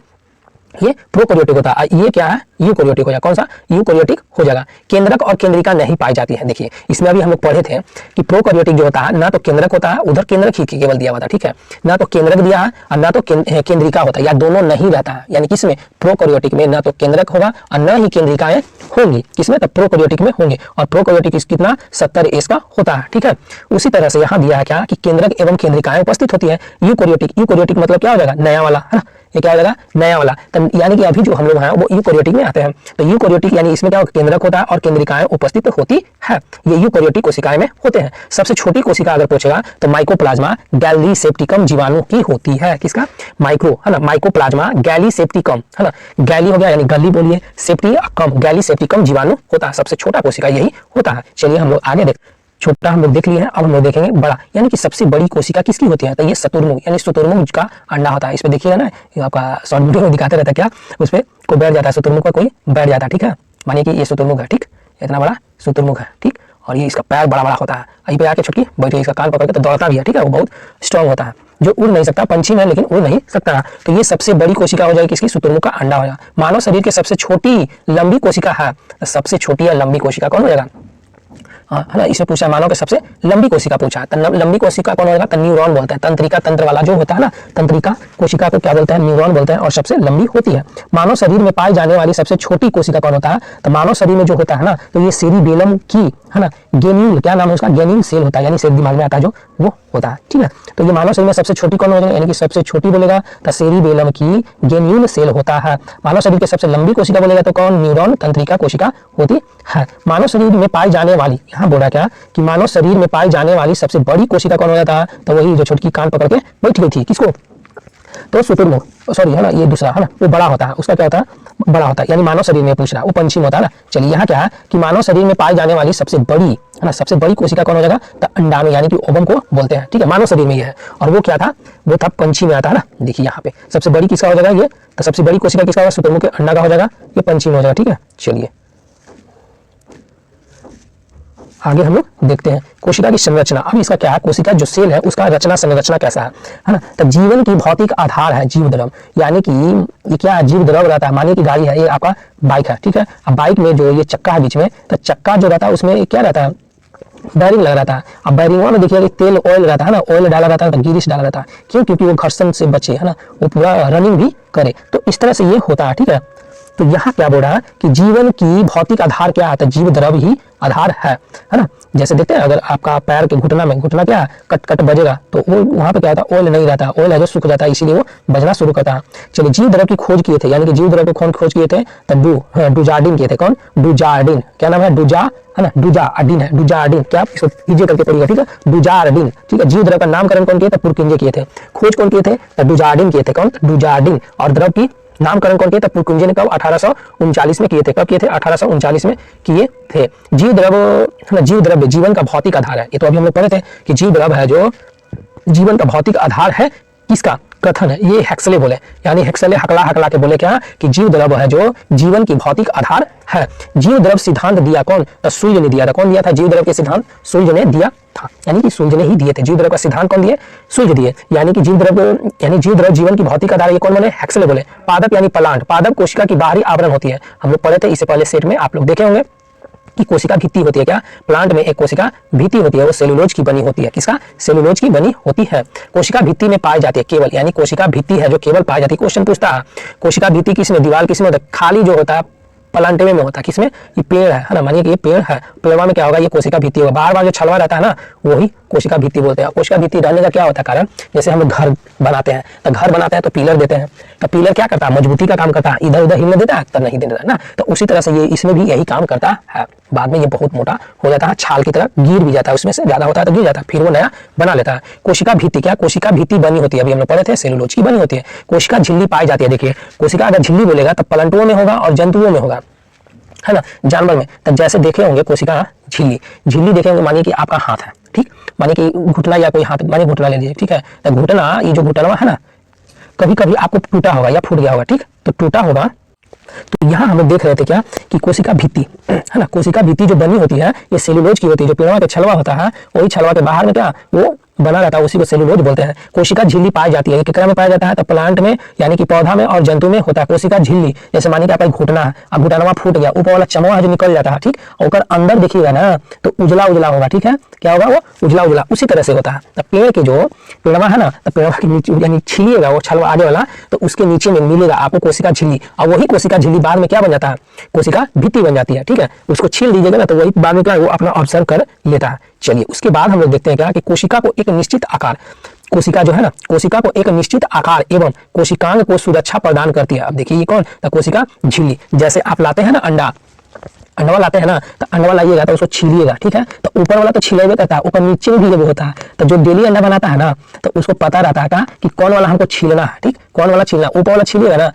ये प्रोकैरियोटिक होता है, ये क्या है यूकैरियोटिक हो जाएगा। कौन सा, यूकैरियोटिक हो जाएगा। केंद्रक और केंद्रिका नहीं पाई जाती है। देखिए इसमें अभी हम लोग पढ़े थे कि प्रोकैरियोटिक जो होता है ना तो केंद्रक होता है, उधर केंद्रक ही केवल दिया हुआ था, ठीक है, ना तो केंद्रक दिया है और ना तो केंद्रिका होता है, या दोनों नहीं रहता है। यानी किसमें, प्रोकैरियोटिक में ना तो केंद्रक होगा और न ही केंद्रिकाएं होंगी, किसमें, तो प्रोकैरियोटिक में होंगे। और प्रोकैरियोटिक कितना 70 एस का होता है, ठीक है। उसी तरह से यहाँ दिया है क्या कि केंद्रक एवं केंद्रिकाएं उपस्थित होती है। यूकैरियोटिक मतलब क्या हो जाएगा, नया वाला है ना, ये क्या हो जाएगा, नया वाला। तो यानी कि अभी जो हम लोग हैं वो यूकैरियोटिक में आते हैं। तो यूकैरियोटिक यानी इसमें क्या होगा, केंद्रक होता है और केंद्रिकाएं उपस्थित होती है, ये यूकैरियोटिक कोशिकाएं में होते हैं। सबसे छोटी कोशिका अगर पूछेगा तो माइकोप्लाज्मा गैलीसेप्टिकम जीवाणु की होती है। किसका, माइक्रो है ना, माइकोप्लाज्मा गैलीसेप्टिकम है ना, गैली हो गया यानी गली बोलिए, सेप्टी कम, गैलीसेप्टिकम जीवाणु होता है, सबसे छोटा कोशिका यही होता है। चलिए हम लोग आगे देख, छोटा हम लोग देख लिए हैं, अब हम लोग देखेंगे बड़ा, यानी कि सबसे बड़ी कोशिका किसकी होती है, तो ये शुतुरमुर्ग यानी शुतुरमुर्ग का अंडा होता है। इस पे देखिएगा ना, ये आपका शॉर्ट वीडियो में दिखाते रहता है क्या, उस पे कोई बैठ जाता है, शुतुरमुर्ग का कोई बैठ जाता है, ठीक है। मानिए कि ये शुतुरमुर्ग है, ठीक, इतना बड़ा शुतुरमुर्ग है, ठीक, और ये इसका पैर बड़ा बड़ा होता है, यहीं पे आके छुटकी बैठिए, इसका कान पकड़ के तो दौड़ता भी है, ठीक है, वो बहुत स्ट्रॉन्ग होता है, जो उड़ नहीं सकता, पंछी में लेकिन उड़ नहीं सकता। तो ये सबसे बड़ी कोशिका हो जाएगी किसकी, शुतुरमुर्ग का अंडा हो जाएगा। मानव शरीर के सबसे छोटी लंबी कोशिका है, सबसे छोटी या लंबी कोशिका कौन हो जाएगा, है ना, इसे पूछा मानव के सबसे लंबी कोशिका पूछा है। लंबी कोशिका कौन होगा, तो न्यूरॉन बोलते हैं, तंत्रिका तंत्र वाला जो होता है ना, तंत्रिका कोशिका को क्या बोलते हैं, न्यूरॉन बोलते हैं, और सबसे लंबी होती है। मानव शरीर में पाई जाने वाली सबसे छोटी कोशिका कौन होता है, तो मानव शरीर में जो होता है ना, तो ये सेरिबेलम की है ना, गेन्यूल, क्या नाम है उसका, गेन्यूल सेल होता है, यानी सेल दिमाग में आता है जो, वो होता है, ठीक है। तो ये मानव शरीर में सबसे छोटी कौन हो जाएगी, यानी कि सबसे छोटी बोलेगा तो सेरिबेलम की गेन्यूल सेल होता है। मानव शरीर की सबसे लंबी कोशिका बोलेगा तो कौन, न्यूरॉन तंत्रिका कोशिका होती है। मानव शरीर में पाई जाने वाली, यहाँ बोला क्या कि मानव शरीर में पाई जाने वाली सबसे बड़ी कोशिका कौन हो जाता है, तो वही जो छुटकी कान पकड़ के बैठ गई थी, किसको, तो शुतुरमुर्ग, सॉरी है ना, ये दूसरा है ना, वो बड़ा होता है, उसका क्या होता है, बड़ा होता है, यानी मानव शरीर में पूछ रहा है, वो पंछी में होता है ना। चलिए यहाँ क्या है कि मानव शरीर में पाई जाने वाली सबसे बड़ी है ना, सबसे बड़ी कोशिका कौन हो जाएगा, तो अंडा में, यानी कि ओवम को बोलते हैं, ठीक है, मानव शरीर में ये है। और वो क्या था, वो था पंछी में आता है ना। देखिए यहाँ पे सबसे बड़ी किसका हो जाएगा, ये तो सबसे बड़ी कोशिका किसका होगा, शुतुरमुर्ग के अंडा का हो जाएगा, ये पंछी में हो जाएगा, ठीक है। चलिए आगे हम लोग देखते हैं कोशिका की संरचना। अब इसका क्या है, कोशिका जो सेल है उसका रचना संरचना कैसा है ना। तो जीवन की भौतिक आधार है जीव द्रव, यानी कि ये क्या है, जीव द्रव रहता है। मानिए कि गाड़ी है, ये आपका बाइक है, ठीक है, अब बाइक में जो ये चक्का है बीच में, तो चक्का जो रहता है उसमें क्या रहता है, बैरिंग लगा रहता है। अब बैरिंग में देखिए तेल ऑयल रहता है ना, ऑयल डाला रहता है, तो गिरीश डाला रहता है, क्यों, क्योंकि वो घर्षण से बचे है ना, वो पूरा रनिंग भी करे। तो इस तरह से ये होता है, ठीक है। तो यहाँ क्या बोल रहा है कि जीवन की भौतिक आधार क्या है, तो जीव द्रव ही आधार है ना। जैसे देखते हैं अगर आपका पैर के घुटना में, घुटना क्या है, कट कट बजेगा, तो वो वहां पे क्या होता है, ऑयल नहीं रहता, ऑयल है जो सूख जाता है, इसीलिए वो बजना शुरू करता है। चलिए जीव द्रव की खोज किए थे, यानी कि जीव द्रव को कौन खोज किए थे, तो डुजार्डिन किए थे। कौन, डुजार्डिन, क्या नाम है, डुजा है ना, डुजार्डिन है, डुजार्डिन, क्या इसको कीजिए करके पढ़िएगा, ठीक है, डुजार्डिन, ठीक है। जीव द्रव का नामकरण कौन किए थे, पुरकिंजे किए थे। खोज कौन किए थे, तो डुजार्डिन किए थे, कौन, डुजार्डिन। और द्रव की नामकरण कौन किया था, पुरकिंजे ने कब, 1839 में किए थे। कब किए थे, 1839 में किए थे। जीव द्रव, जीव द्रव्य जीवन का भौतिक आधार है। ये तो अभी हम लोग पढ़े थे कि जीव द्रव है जो जीवन का भौतिक आधार है, किसका, कथन है, ये हेक्सले बोले, यानी हेक्सले हकला हकला के बोले क्या कि जीव द्रव है जो जीवन की भौतिक आधार है। जीव द्रव सिद्धांत दिया कौन, तो सूर्य ने दिया था। कौन दिया था जीव द्रव के सिद्धांत, सूर्य ने दिया था, यानी कि सूर्य ने ही दिए थे। जीव द्रव का सिद्धांत कौन दिए, सूर्य दिए। यानी कि जीव द्रव जीवन की भौतिक आधार, ये कौन बोले, हेक्सले बोले। पादप यानी प्लांट, पादप कोशिका की बाहरी आवरण होती है, हम लोग पढ़े थे, इससे पहले सेट में आप लोग देखे होंगे कि कोशिका भित्ति होती है। क्या, प्लांट में एक कोशिका भित्ति होती है, वो सेलुलोज की बनी होती है। किसका, सेलुलोज की बनी होती है। कोशिका भित्ति में पाई जाती है केवल, यानी कोशिका भित्ति है जो केवल पाई जाती है। क्वेश्चन पूछता है कोशिका भित्ति किसमें, दीवार किसमें होता है, खाली जो होता है प्लांटेमे में होता है। किसमें? ये पेड़ है ना, मानिए कि ये पेड़ है, पेड़वा में क्या होगा? ये कोशिका भित्ति होगा। बार बार जो छलवा रहता है ना वही कोशिका भित्ति बोलते हैं। कोशिका भित्ति रहने का क्या होता है कारण? जैसे हम लोग घर बनाते हैं तो घर बनाते हैं तो पिलर देते हैं, तो पिलर क्या करता है? मजबूती का काम करता है, इधर उधर हिलने देता है तो नहीं देता है ना। तो उसी तरह से ये इसमें भी यही काम करता है। बाद में ये बहुत मोटा हो जाता है, छाल की तरह गिर भी जाता है, उसमें से ज्यादा होता है तो गिर जाता है, फिर वो नया बना लेता है। कोशिका भित्ति क्या? कोशिका भित्ति बनी होती है, अभी हम लोग पढ़े थे सेलुलोज की बनी होती है। कोशिका झिल्ली पाई जाती है। देखिए कोशिका अगर झिल्ली बोलेगा तो प्लांटों में होगा और जंतुओं में होगा, है ना, जानवर में। तो जैसे देखे होंगे कोशिका झिल्ली, झिल्ली देखे होंगे, मानिए कि आपका हाथ है, ठीक, मानिए कि घुटना या कोई हाथ, मानिए घुटना ले लीजिए, ठीक है। तो घुटना, ये जो घुटना है ना, कभी कभी आपको टूटा होगा या फूट गया होगा, ठीक, तो टूटा होगा। तो यहाँ हम लोग देख रहे थे क्या कि कोशिका भित्ति, है ना, कोशिका भित्ति जो बनी होती है ये सेलुलोज की होती है। जो पेड़वा के छलवा होता है वही छलवा के बाहर में क्या वो बना रहता है, उसी को सेलुलोज बोलते हैं। कोशिका झिल्ली पाई जाती है, कितना में पाया जाता है? तो प्लांट में यानी कि पौधा में और जंतु में होता है कोशिका झिल्ली। जैसे मानिए कि आपका घुटना है, अब घुटनवा फूट गया, ऊपर वाला चमड़ा जो निकल जाता है, ठीक, और अंदर देखिएगा ना तो उजला उजला होगा, ठीक है, क्या होगा? वो उजला उजला उसी तरह से होता है। तो पेड़ के जो पेड़वा है ना, तो पेड़वा के नीचे यानी छिलिएगा वो छलवा आगे वाला, तो उसके नीचे में मिलेगा आपको कोशिका झिल्ली, और वही कोशिका झिल्ली बाद में क्या बन जाता है? कोशिका भित्ति बन जाती है, ठीक है। उसको छील दीजिएगा ना तो वही बाद में क्या वो अपना ऑब्जर्व कर लेता है। चलिए उसके बाद हम लोग देखते हैं क्या कि कोशिका को एक निश्चित आकार, कोशिका जो है ना, कोशिका को एक निश्चित आकार एवं कोशिकांग को सुरक्षा प्रदान करती है। अब देखिए ये कौन? तो कोशिका झिल्ली। जैसे आप लाते हैं ना अंडा, अंडवा लाते हैं ना, तो अंडवा लाइएगा तो उसको छीलिएगा, ठीक है, तो ऊपर वाला तो छिलेबे करता है, ऊपर नीचे में भी जब होता है, तो जो डेली अंडा बनाता है ना तो उसको पता रहता है का कि कौन वाला हमको छीलना है, ठीक, कौन वाला छीलना। ऊपर वाला छीलिएगा ना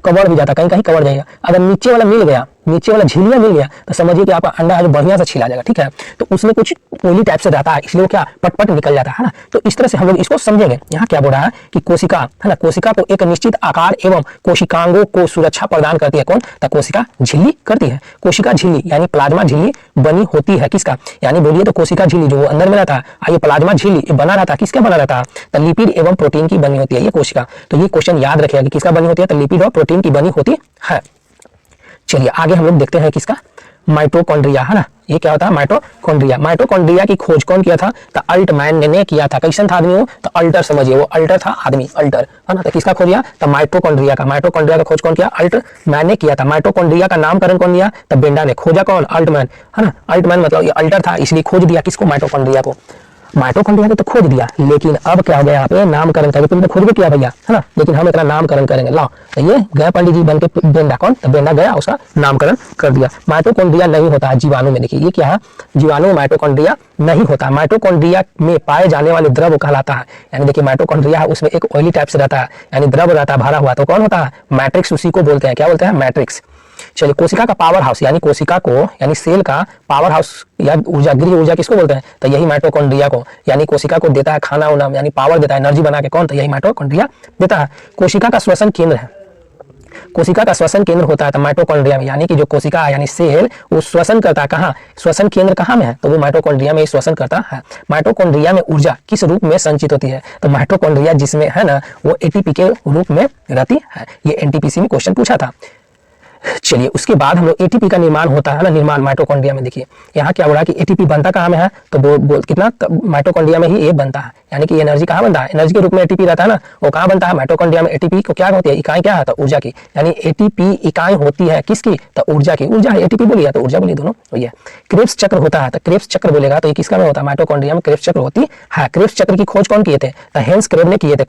कवर भी जाता, कहीं कहीं कवर जाएगा। अगर नीचे वाला मिल गया, नीचे वाला झिल्लिया मिल गया तो समझिए कि आपका अंडा है जो बढ़िया से छिला जाएगा, ठीक है। तो उसमें कुछ ऑयली टाइप से रहता है, इसलिए वो क्या पटपट निकल जाता है ना। तो इस तरह से हम लोग इसको समझेंगे। यहाँ क्या बोल रहा है कि कोशिका है ना, कोशिका को एक निश्चित आकार एवं कोशिकांगों को सुरक्षा प्रदान करती है। कौन? तो कोशिका झिल्ली करती है। कोशिका झिल्ली यानी प्लाज्मा झिल्ली बनी होती है किसका? यानी बोलिए तो कोशिका झिल्ली जो अंदर में रहता है, ये प्लाज्मा झिल्ली बना रहता है, किसका बना रहता है? तो लिपिड एवं प्रोटीन की बनी होती है ये कोशिका। तो ये क्वेश्चन याद रखिएगा कि किसका बनी होती है? तो लिपिड और प्रोटीन की बनी होती है। चलिए आगे हम लोग देखते हैं किसका? माइटोकॉन्ड्रिया, है ना। ये क्या होता है? माइटोकॉन्ड्रिया। माइटोकॉन्ड्रिया की खोज कौन किया था? तो अल्टमैन ने किया था। कैसन था आदमी वो? तो अल्टर समझिए, वो अल्टर था आदमी, अल्टर, है ना। तो किसका खोज किया? तो माइटोकॉन्ड्रिया का। माइटोकॉन्ड्रिया का खोज कौन किया? अल्टमैन ने किया था। माइटोकॉन्ड्रिया का नामकरण कौन दिया? तो बेंडा ने। खोजा कौन? अल्टमैन, है ना। अल्टमैन मतलब ये अल्टर था इसलिए खोज दिया किसको? माइटोकॉन्ड्रिया को। माइटोकॉन्ड्रिया को तो खोज दिया, लेकिन अब क्या हो गया यहाँ पे? नामकरण करके। तुमने खोज भी किया भैया, है ना, लेकिन हम इतना नामकरण करेंगे। लाओ, तो ये गया पंडित जी बन के बेंडा। कौन? तो बेंडा गया, उसका नामकरण कर दिया। माइटोकॉन्ड्रिया नहीं होता है जीवाणु में। देखिए ये क्या है? जीवाणु में माइटोकॉन्ड्रिया नहीं होता। माइटोकॉन्ड्रिया में पाए जाने वाले द्रव कहलाता है, यानी देखिए माइटोकॉन्ड्रिया है उसमें एक ऑयली टाइप से रहता है, यानी द्रव रहता है भरा हुआ, तो कौन होता है? मैट्रिक्स उसी को बोलते हैं। क्या बोलते हैं? मैट्रिक्स। चलिए कोशिका का पावर हाउस, यानी कोशिका को यानी सेल का पावर हाउस या ऊर्जा, गृह ऊर्जा किसको बोलते हैं? तो यही माइटोकॉन्ड्रिया को, यानी कोशिका को देता है खाना उना, यानी पावर देता है, एनर्जी बना के। कौन? तो यही माइटोकॉन्ड्रिया देता है। कोशिका का श्वसन केंद्र है, कोशिका का श्वसन केंद्र होता है तो माइटोकॉन्ड्रिया में, यानी कि जो कोशिका है यानी सेल वो श्वसन करता है। कहाँ? श्वसन केंद्र कहाँ में है? तो वो माइटोकॉन्ड्रिया में ही श्वसन करता है। माइटोकॉन्ड्रिया में ऊर्जा किस रूप में संचित होती है? तो माइटोकॉन्ड्रिया जिसमें है ना वो एटीपी के रूप में रहती है। ये एनटीपीसी में क्वेश्चन पूछा था। चलिए उसके बाद हम लोग एटीपी का निर्माण होता है ना, निर्माण माइटोकॉन्ड्रिया में। देखिए यहाँ क्या हो रहा है कि एटीपी बनता कहाँ में है? तो बोल कितना? माइटोकॉन्ड्रिया में ही ये बनता है, यानी कि एनर्जी कहाँ बनता है? एनर्जी के रूप में एटीपी रहता है ना, वो कहाँ बनता है? माइटोकॉन्ड्रिया में। एटीपी को क्या होती है? इकाई क्या है? तो ऊर्जा की, यानी एटीपी इकाई होती है किसकी? तो ऊर्जा की। ऊर्जा है, एटीपी बोलिए तो ऊर्जा बोलिए, दोनों वही है। क्रेब्स चक्र होता है, तो क्रेब्स चक्र बोलेगा तो ये किसका में होता है? माइटोकॉन्ड्रिया में क्रेब्स चक्र होती है। क्रेब्स चक्र की खोज कौन किए थे? तो हेंस क्रेब ने किए थे।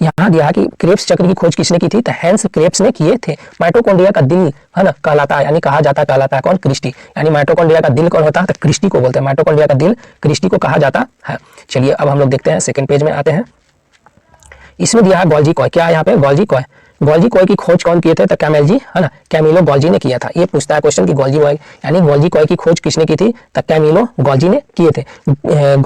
यहाँ दिया कि क्रेब्स चक्र की खोज किसने की थी? तो हेंस क्रेब्स ने किए थे। माइटोकॉन्ड्रिया का दिल है ना कहलाता है, यानी कहा जाता कहलाता है कौन? क्रिस्टी। यानी माइटोकॉन्ड्रिया का दिल कौन होता है? तो क्रिस्टी को बोलते हैं। माइटोकॉन्ड्रिया का दिल क्रिस्टी को कहा जाता है। चलिए अब हम लोग देखते हैं सेकंड पेज में आते हैं। इसमें दिया है गोल्जी कॉय। क्या है यहाँ पे? Golgi coy. गोल्जी कॉय की खोज कौन किए थे? तो कैमेल, है ना, कैमिलो गोल्जी ने किया था। ये पूछता है क्वेश्चन कि गोल्जी कॉय यानी गोल्जी कॉय की खोज किसने की थी? तो कैमिलो गोल्जी ने किए थे।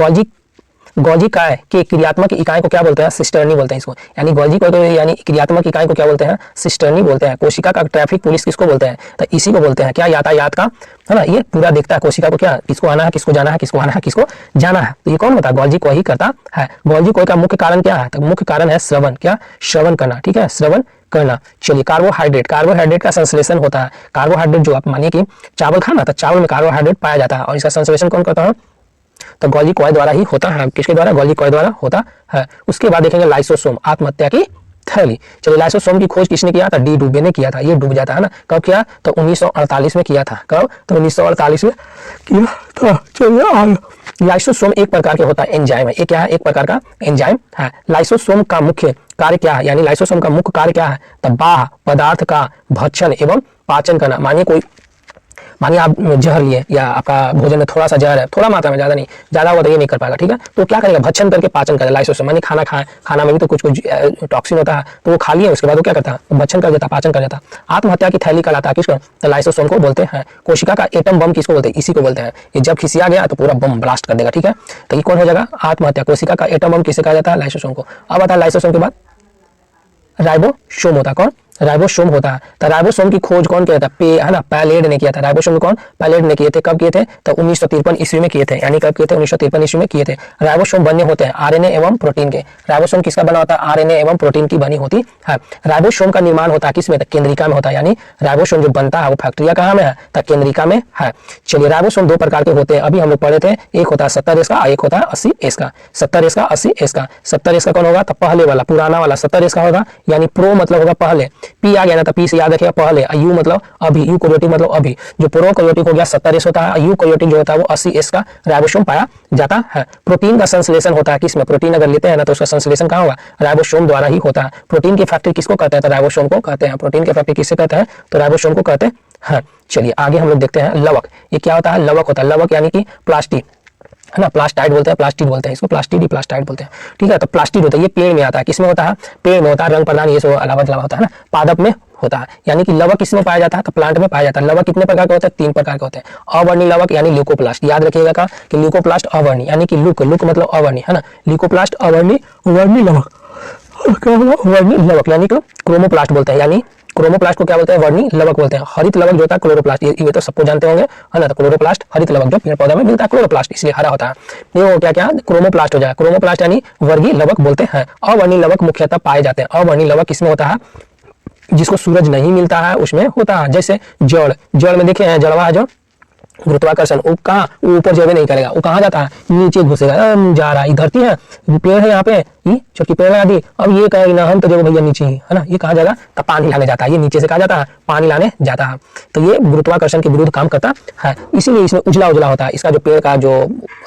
गोल्जी काय के क्रियात्मक इकाई को क्या बोलते हैं? सिस्टर्नी बोलते हैं इसको। यानी गोल्जी को यानी क्रियात्मक इकाई को क्या बोलते हैं? सिस्टर्नी बोलते हैं। कोशिका का ट्रैफिक पुलिस किसको बोलते हैं? तो इसी को बोलते हैं क्या? यातायात का, है ना। ये पूरा देखता है कोशिका को, क्या किसको आना है, किसको जाना है, किसको आना है, किसको जाना है। तो ये कौन होता है? गोल्जी को ही करता है। गोल्जी को का मुख्य कारण क्या है? तो मुख्य कारण है श्रवण। क्या? श्रवण करना, ठीक है, श्रवण करना। चलिए कार्बोहाइड्रेट, कार्बोहाइड्रेट का संश्लेषण होता है। कार्बोहाइड्रेट जो आप मानिए कि चावल खाना, तो चावल में कार्बोहाइड्रेट पाया जाता है और इसका संश्लेषण कौन करता है? तो गोल्जी कॉय द्वारा ही होता है। किसके द्वारा? गोल्जी कॉय द्वारा होता है। उसके बाद देखेंगे लाइसोसोम, आत्महत्या की थैली। चलिए लाइसोसोम की खोज किसने किया था? डी डुबे ने किया था। ये डूब जाता है ना, कब किया? तो 1948 में किया था। कब? तो 1948 में किया था। चलिए आगे, लाइसोसोम एक प्रकार के होता है एंजाइम है। ये क्या है? एक प्रकार का एंजाइम है। लाइसोसोम का मुख्य कार्य क्या है? यानी लाइसोसोम का मुख्य कार्य क्या है? तो बाह्य पदार्थ का भक्षण एवं पाचन करना। मानिए आप जहर लिए या आपका भोजन में थोड़ा सा जहर है, थोड़ा मात्रा में, ज्यादा नहीं, ज्यादा हुआ तो ये नहीं कर पाएगा, ठीक है? तो क्या करेगा? भक्षण करके पाचन करेगा लाइसोसोम। मानिए खाना खाए, खाना में भी तो कुछ कुछ टॉक्सिन होता है, तो वो खा लिए, उसके बाद वो क्या करता है? तो भक्षण कर देता, पाचन कर देता। आत्महत्या की थैली कहलाता है किसको? तो लाइसोसोम को बोलते हैं। कोशिका का एटम बम किसको बोलते हैं? इसी को बोलते हैं। ये जब खिसिया गया तो पूरा बम ब्लास्ट कर देगा, ठीक है? तो ये कौन हो जाएगा? आत्महत्या। कोशिका का एटम बम किसे कहा जाता है? लाइसोसोम को। अब आता है लाइसोसोम के बाद राइबोसोम होता है। कौन? राइबोसोम होता है। तो राइबोसोम की खोज कौन किया था? है ना, पैलेड ने किया था। राइबोसोम कौन? पैलेड ने किए थे। कब किए थे? तो 1953 ईस्वी में किए थे। यानी कब किए थे? 1953 ईस्वी में किए थे। राइबोसोम बने होते हैं आरएनए एवं प्रोटीन के। राइबोसोम किसका बना होता है? आरएनए एवं प्रोटीन की बनी होती है। राइबोसोम का निर्माण होता है किसमें? केंद्रिका में होता है। यानी राइबोसोम जो बनता है वो फैक्ट्रिया कहाँ में है? तो केंद्रिका में है। चलिए राइबोसोम दो प्रकार के होते हैं, अभी हम लोग पढ़े थे। एक होता है 70S का, एक होता है 80S का। 70S का, 80S का। 70S का कौन होगा? तो पहले वाला, पुराना वाला 70S का होगा। यानी प्रो मतलब होगा पहले, पी आ गया ना, तो पी से याद रखिएगा पहले, यू मतलब अभी, यू कैरियोटिक मतलब अभी। जो प्रोकैरियोटिक हो गया 70S होता है, यू कैरियोटिक जो होता है वो 80S का राइबोसोम पाया जाता है। प्रोटीन का संश्लेषण होता है किसमें? प्रोटीन अगर लेते हैं ना तो उसका संश्लेषण कहाँ होगा? राइबोसोम द्वारा ही होता है। प्रोटीन की फैक्ट्री किसको कहते हैं? तो राइबोसोम को कहते हैं। प्रोटीन की फैक्ट्री किससे कहते हैं? तो राइबोसोम को कहते हैं। चलिए आगे हम लोग देखते हैं लवक। ये क्या होता है? लवक होता है। लवक यानी कि प्लास्टिक, है ना, प्लास्टाइड बोलते हैं, प्लास्टिड बोलते हैं इसको, प्लास्टिड ही प्लास्टाइड बोलते हैं, ठीक है? तो प्लास्टिड होता है, ये पेड़ में आता है। किसमें होता है? पेड़ में होता है। रंग प्रदान ये सब अलावा होता है ना, पादप में होता है। यानी कि लवक किसमें पाया जाता है? तो प्लांट में पाया जाता है। लवक कितने प्रकार के होते हैं? 3 प्रकार के होते हैं। अवर्णी लवक यानी ल्यूकोप्लास्ट, याद रखिएगा का कि ल्यूकोप्लास्ट अवर्णी, यानी कि लुक मतलब अवर्णी, है ना, ल्यूकोप्लास्ट अवर्णी, वर्णी लवक, वर्णी लवक यानी कि क्रोमोप्लास्ट बोलते हैं। यानी क्रोमोप्लास्ट को क्या बोलते हैं? वर्णी लवक बोलते हैं। हरित लवक जो होता है क्लोरोप्लास्ट, ये तो सबको जानते होंगे, है ना। तो क्लोरोप्लास्ट, हरित लवक जो पेड़ पौधा में मिलता है, क्लोरोप्लास्ट इसलिए हरा होता है। ये वो क्या क्रोमोप्लास्ट हो जाएगा। क्रोमोप्लास्ट यानी वर्गीय लवक बोलते हैं। अवर्णी लवक मुख्यतः पाए जाते हैं। अवर्णी लवक किसमें होता है? जिसको सूरज नहीं मिलता है उसमें होता है। जैसे जड़ में देखे हैं, जड़वा जो गुरुत्वाकर्षण, वो कहाँ ऊपर जगह नहीं करेगा, वो कहाँ जाता है? नीचे घुसेगा। जा रहा है, धरती है, पेड़ है यहाँ पे, ये छोटी पेड़ लगा दी, अब ये कहेगा ना हम तो जब भैया नीचे ही, है ना, ये कहाँ जाएगा? तो पानी लाने जाता है। ये नीचे से कहा जाता है? पानी लाने जाता है। तो ये गुरुत्वाकर्षण के विरुद्ध काम करता है, इसीलिए इसमें उजला उजला होता है। इसका जो पेड़ का जो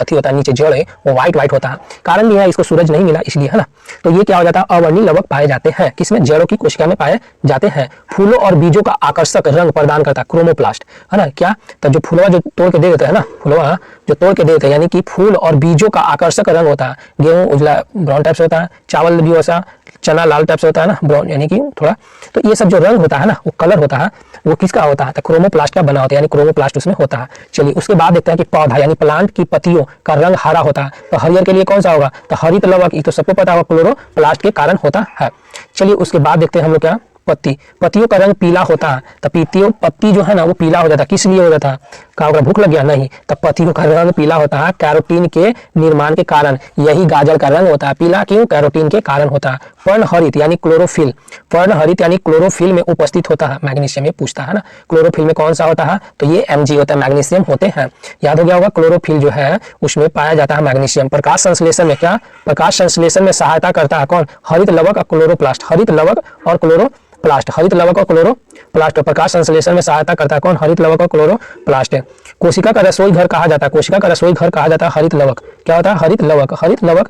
अथी होता है, नीचे जड़ है, वो व्हाइट होता है। कारण भी है, इसको सूरज नहीं मिला इसलिए, है ना। तो ये क्या हो जाता है? अवर्णी लवक पाए जाते हैं किसमें? जड़ों की कोशिका में पाए जाते हैं। फूलों और बीजों का आकर्षक रंग प्रदान करता है क्रोमोप्लास्ट, है ना। क्या? तो जो फूलवा जो तोड़ के दे देते हैं ना, फूलवा जो तोड़ के दे देते हैं, यानी कि फूल और बीजों का आकर्षक रंग होता है। गेहूं उजला ब्राउन टाइप से होता है, चावल भी वैसा, चना लाल टाइप से होता है ना, ब्राउन यानी कि थोड़ा। तो ये सब जो रंग होता है ना, वो कलर होता है, वो किसका होता है? तो क्रोमोप्लास्ट का बना होता है, यानी क्रोमोप्लास्ट उसमें होता है। चलिए उसके बाद देखते हैं कि पौधा यानी प्लांट की पत्तियों का रंग हरा होता है। तो हरियर के लिए कौन सा होगा? तो हरित लवक, ये तो सबको पता होगा, क्लोरोप्लास्ट के कारण होता है। चलिए उसके बाद देखते हैं हम लोग क्या, पत्तियों का रंग पीला होता है। तो पत्ती जो है ना वो पीला हो जाता है, किस लिए हो जाता है? क्या भूख लग गया? नहीं, तो पत्तियों का रंग पीला होता है कैरोटीन के निर्माण के कारण। यही गाजर का रंग होता है पीला, क्यों? कैरोटीन के कारण होता है। पर्णहरित यानी क्लोरोफिल, पर्णहरित यानी क्लोरोफिल में उपस्थित होता है मैग्नीशियम। ये पूछता है ना, क्लोरोफिल में कौन सा होता है? तो ये Mg होता है, मैग्नीशियम होते हैं। याद हो गया होगा, क्लोरोफिल जो है उसमें पाया जाता है मैग्नीशियम। प्रकाश संश्लेषण में क्या? प्रकाश संश्लेषण में सहायता करता है कौन? हरित लवक और क्लोरोप्लास्ट, हरित लवक और क्लोरोप्लास्ट, हरित लवक और क्लोरोप्लास्ट। प्रकाश संश्लेषण में सहायता करता है कौन? हरित लवक और क्लोरोप्लास्ट। कोशिका का रसोई घर कहा जाता है, कोशिका का रसोई घर कहा जाता है हरित लवक। क्या होता है? हरित लवक, हरित लवक,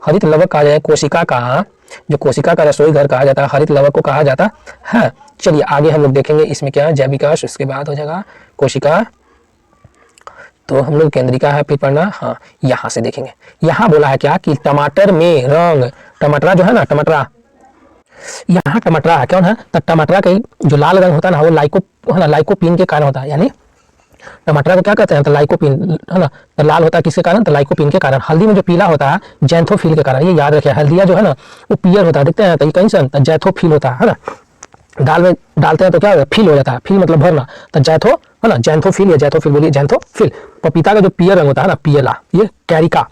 हरित लवक कहा जाए कोशिका का, जो कोशिका का रसोई घर कहा जाता है हरित लवक को कहा जाता है। चलिए आगे हम लोग देखेंगे इसमें क्या है, जैविकाश, उसके बाद हो जाएगा कोशिका। तो हम लोग केंद्रिका है फिर पढ़ना, हाँ यहाँ से देखेंगे। यहाँ बोला है क्या कि टमाटर में रंग, टमाटरा जो है ना, टमाटरा, यहाँ टमाटरा है, कौन है? तो टमाटरा का जो लाल रंग होता है ना, वो लाइकोपीन के कारण होता है। यानी टमाटर को क्या कहते हैं? तो लाइकोपीन, है ना। तो लाल होता है किसके कारण? तो लाइकोपीन के कारण। हल्दी में जो पीला होता है जैंथोफिल के कारण। ये याद रखिए, हल्दिया जो है ना वो पियर होता है, देखते हैं तो ये कहीं से तो जैंथोफिल होता है ना। दाल में डालते हैं तो क्या होता है? फिल हो जाता है, फिल मतलब भरना। तो जैंथो, है ना, जैंथोफिल या जैंथोफिल बोलिए, जैंथोफिल। पपीता का जो पियर रंग होता है ना, पियला, ये कैरिका,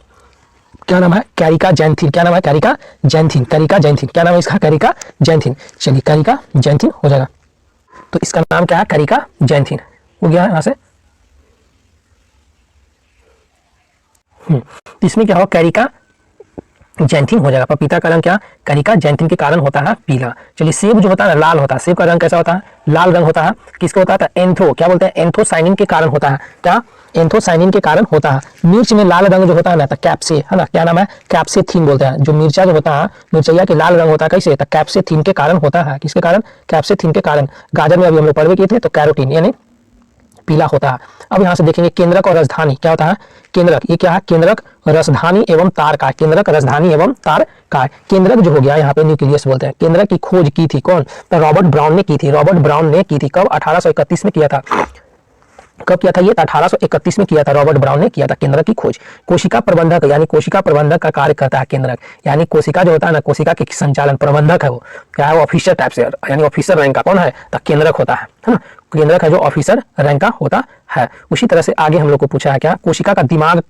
क्या नाम है? Carica xanthin. क्या नाम है? Carica xanthin, Carica xanthin. क्या नाम है इसका? Carica xanthin. चलिए कैरिका जैंथिन हो जाएगा। तो इसका नाम क्या है? कैरिका जैंथिन हो गया है यहाँ से। इसमें क्या होगा? कैरिका जैंथिन हो जाएगा। पपीता का रंग क्या, करिका, जैंथिन के कारण होता है पीला। चलिए सेब जो होता है लाल होता है, सेब का रंग कैसा होता है, लाल रंग होता है। किसको होता है, एंथो, क्या बोलते हैं, एंथोसाइनिन के कारण होता है। क्या, एंथोसाइनिन के कारण होता है। मिर्च में लाल रंग जो होता है ना, तो कैप्से है ना, क्या नाम है, कैप्सेथीन बोलते हैं। जो मिर्चा जो होता है, मिर्चैया के लाल रंग होता है, कैसे, तो कैप्सेथीन के कारण होता है। किसके कारण, कैप्सेथीन के कारण। गाजर में अभी हम लोग पढ़वे किए थे, तो कैरोटीन यानी पीला होता है। अब यहाँ से देखेंगे केंद्रक और राजधानी क्या होता है, केंद्रक, ये क्या है, केंद्रक, राजधानी एवं तार का, केंद्रक, राजधानी एवं तार का। केंद्रक जो हो गया यहाँ पे न्यूक्लियस बोलते हैं। केंद्रक की खोज की थी कौन, तो रॉबर्ट ब्राउन ने की थी। रॉबर्ट ब्राउन ने की थी कब, 1831 में किया था। कब किया था ये, 1831 में किया था, रॉबर्ट ब्राउन ने किया था केंद्रक की खोज। कोशिका प्रबंधक यानी कोशिका प्रबंधक का कार्य करता है केंद्रक, यानी कोशिका जो होता है ना, कोशिका के संचालन प्रबंधक है वो, क्या है वो, ऑफिसर टाइप से, यानी ऑफिसर रैंक का कौन है, तो केंद्रक होता है ना। केंद्रक है जो ऑफिसर रैंक का होता है। उसी तरह से आगे हम लोग को पूछा है क्या, कोशिका का दिमाग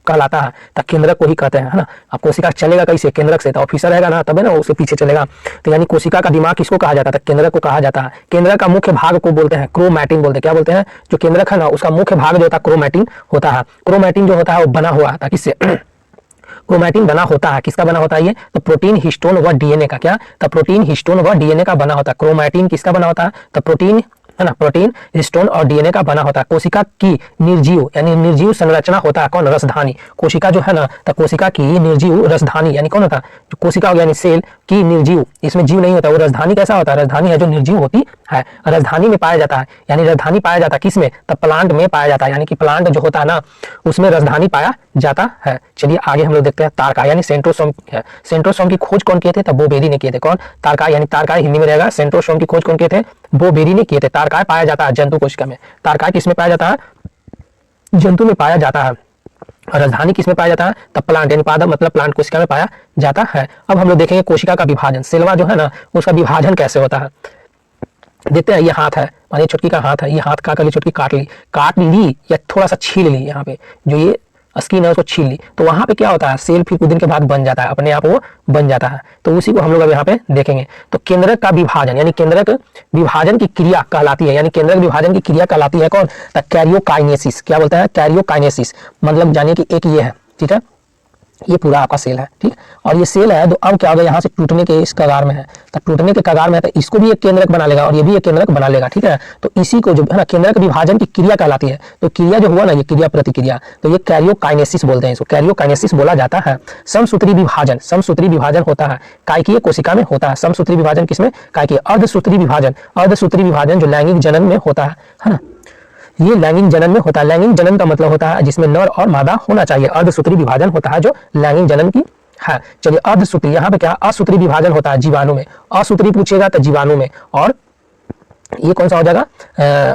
कहलाता है, तो केंद्रक को ही कहते हैं, है ना। अब कोशिका चलेगा कैसे, केंद्रक से, तो ऑफिसर रहेगा ना तबे ना उसके पीछे चलेगा। तो यानी कोशिका का दिमाग किसको कहा जाता है, केंद्रक को कहा जाता है। केंद्रक का मुख्य भाग को बोलते हैं क्रोमैटिन बोलते हैं। क्या बोलते हैं, जो केंद्रक है ना उसका मुख्य भाग जो होता है क्रोमैटिन होता है। क्रोमैटिन जो होता है वो बना हुआ था किससे, क्रोमैटिन बना होता है, किसका बना होता है ये, तो प्रोटीन, हिस्टोन व डीएनए का। क्या, तो प्रोटीन, हिस्टोन व डीएनए का बना होता है। क्रोमैटिन किसका बना होता है, तो प्रोटीन है ना, प्रोटीन, हिस्टोन और डीएनए का बना होता है। कोशिका की निर्जीव यानी निर्जीव संरचना होता है कौन, रसधानी। कोशिका जो है ना, तो कोशिका की निर्जीव रसधानी यानी कौन होता है, जो कोशिका हो गया यानी सेल की निर्जीव, इसमें जीव नहीं होता, वो रसधानी कैसा होता है, रसधानी है जो निर्जीव होती है। रसधानी में पाया जाता है, यानी रसधानी पाया जाता है किसमें, तो प्लांट में पाया जाता है, यानी कि प्लांट जो होता है ना उसमें रसधानी पाया जाता है। चलिए आगे हम लोग देखते हैं तारका यानी सेंट्रोसोम है। सेंट्रोसोम की खोज कौन किए थे, तो बोबेरी ने किए थे। कौन, तारका यानी तारका हिंदी में रहेगा। सेंट्रोसोम की खोज कौन किए थे, बोबेरी ने किए थे। तारका पाया जाता है जंतु कोशिका में। तारका किसमें पाया जाता है, जंतु में पाया जाता है। राजधानी किसमें पाया जाता है, तब प्लांट यानी पादप मतलब प्लांट कोशिका में पाया जाता है। अब हम लोग देखेंगे कोशिका का विभाजन, सेलवा जो है ना उसका विभाजन कैसे होता है। देखते हैं, ये हाथ है, मानिए छुटकी का हाथ है, ये हाथ का कर ली, छुटकी काट ली या थोड़ा सा छील ली, यहाँ पे जो ये स्किन है उसको छील ली, तो वहां पे क्या होता है, सेल फिर कुछ दिन के बाद बन जाता है, अपने आप वो बन जाता है। तो उसी को हम लोग अब यहाँ पे देखेंगे। तो केंद्रक का विभाजन यानी केंद्रक विभाजन की क्रिया कहलाती है, यानी केंद्रक विभाजन की क्रिया कहलाती है कौन, कैरियोकाइनेसिस। क्या बोलता है, कैरियोकाइनेसिस, मतलब जानिए कि एक ये है, ठीक है, ये पूरा आपका सेल है, ठीक। और ये सेल है तो अब क्या होगा, यहाँ से टूटने के इस कगार में है, तो टूटने के कगार में है, तो इसको भी एक केंद्रक बना लेगा और ये भी एक केंद्रक बना लेगा, ठीक है। तो इसी को जो है ना केंद्रक विभाजन की क्रिया कहलाती है। तो क्रिया जो हुआ ना, ये क्रिया प्रतिक्रिया, तो ये कैरियोकाइनेसिस बोलते हैं, इसको कैरियोकाइनेसिस बोला जाता है। समसूत्री विभाजन, समसूत्री विभाजन होता है कायकीय कोशिका में होता है। समसूत्री विभाजन किसमें, कायकीय। अर्धसूत्री विभाजन, अर्धसूत्री विभाजन जो लैंगिक जनन में होता है ना, ये लैंगिक जनन में होता है। लैंगिक जनन का मतलब होता है जिसमें नर और मादा होना चाहिए। अर्धसूत्री विभाजन होता है जो लैंगिक जनन की है। चलिए अर्धसूत्री, यहाँ पे क्या असूत्री विभाजन होता है जीवाणु में, असूत्री पूछेगा तो जीवाणु में, और ये कौन सा हो जाएगा,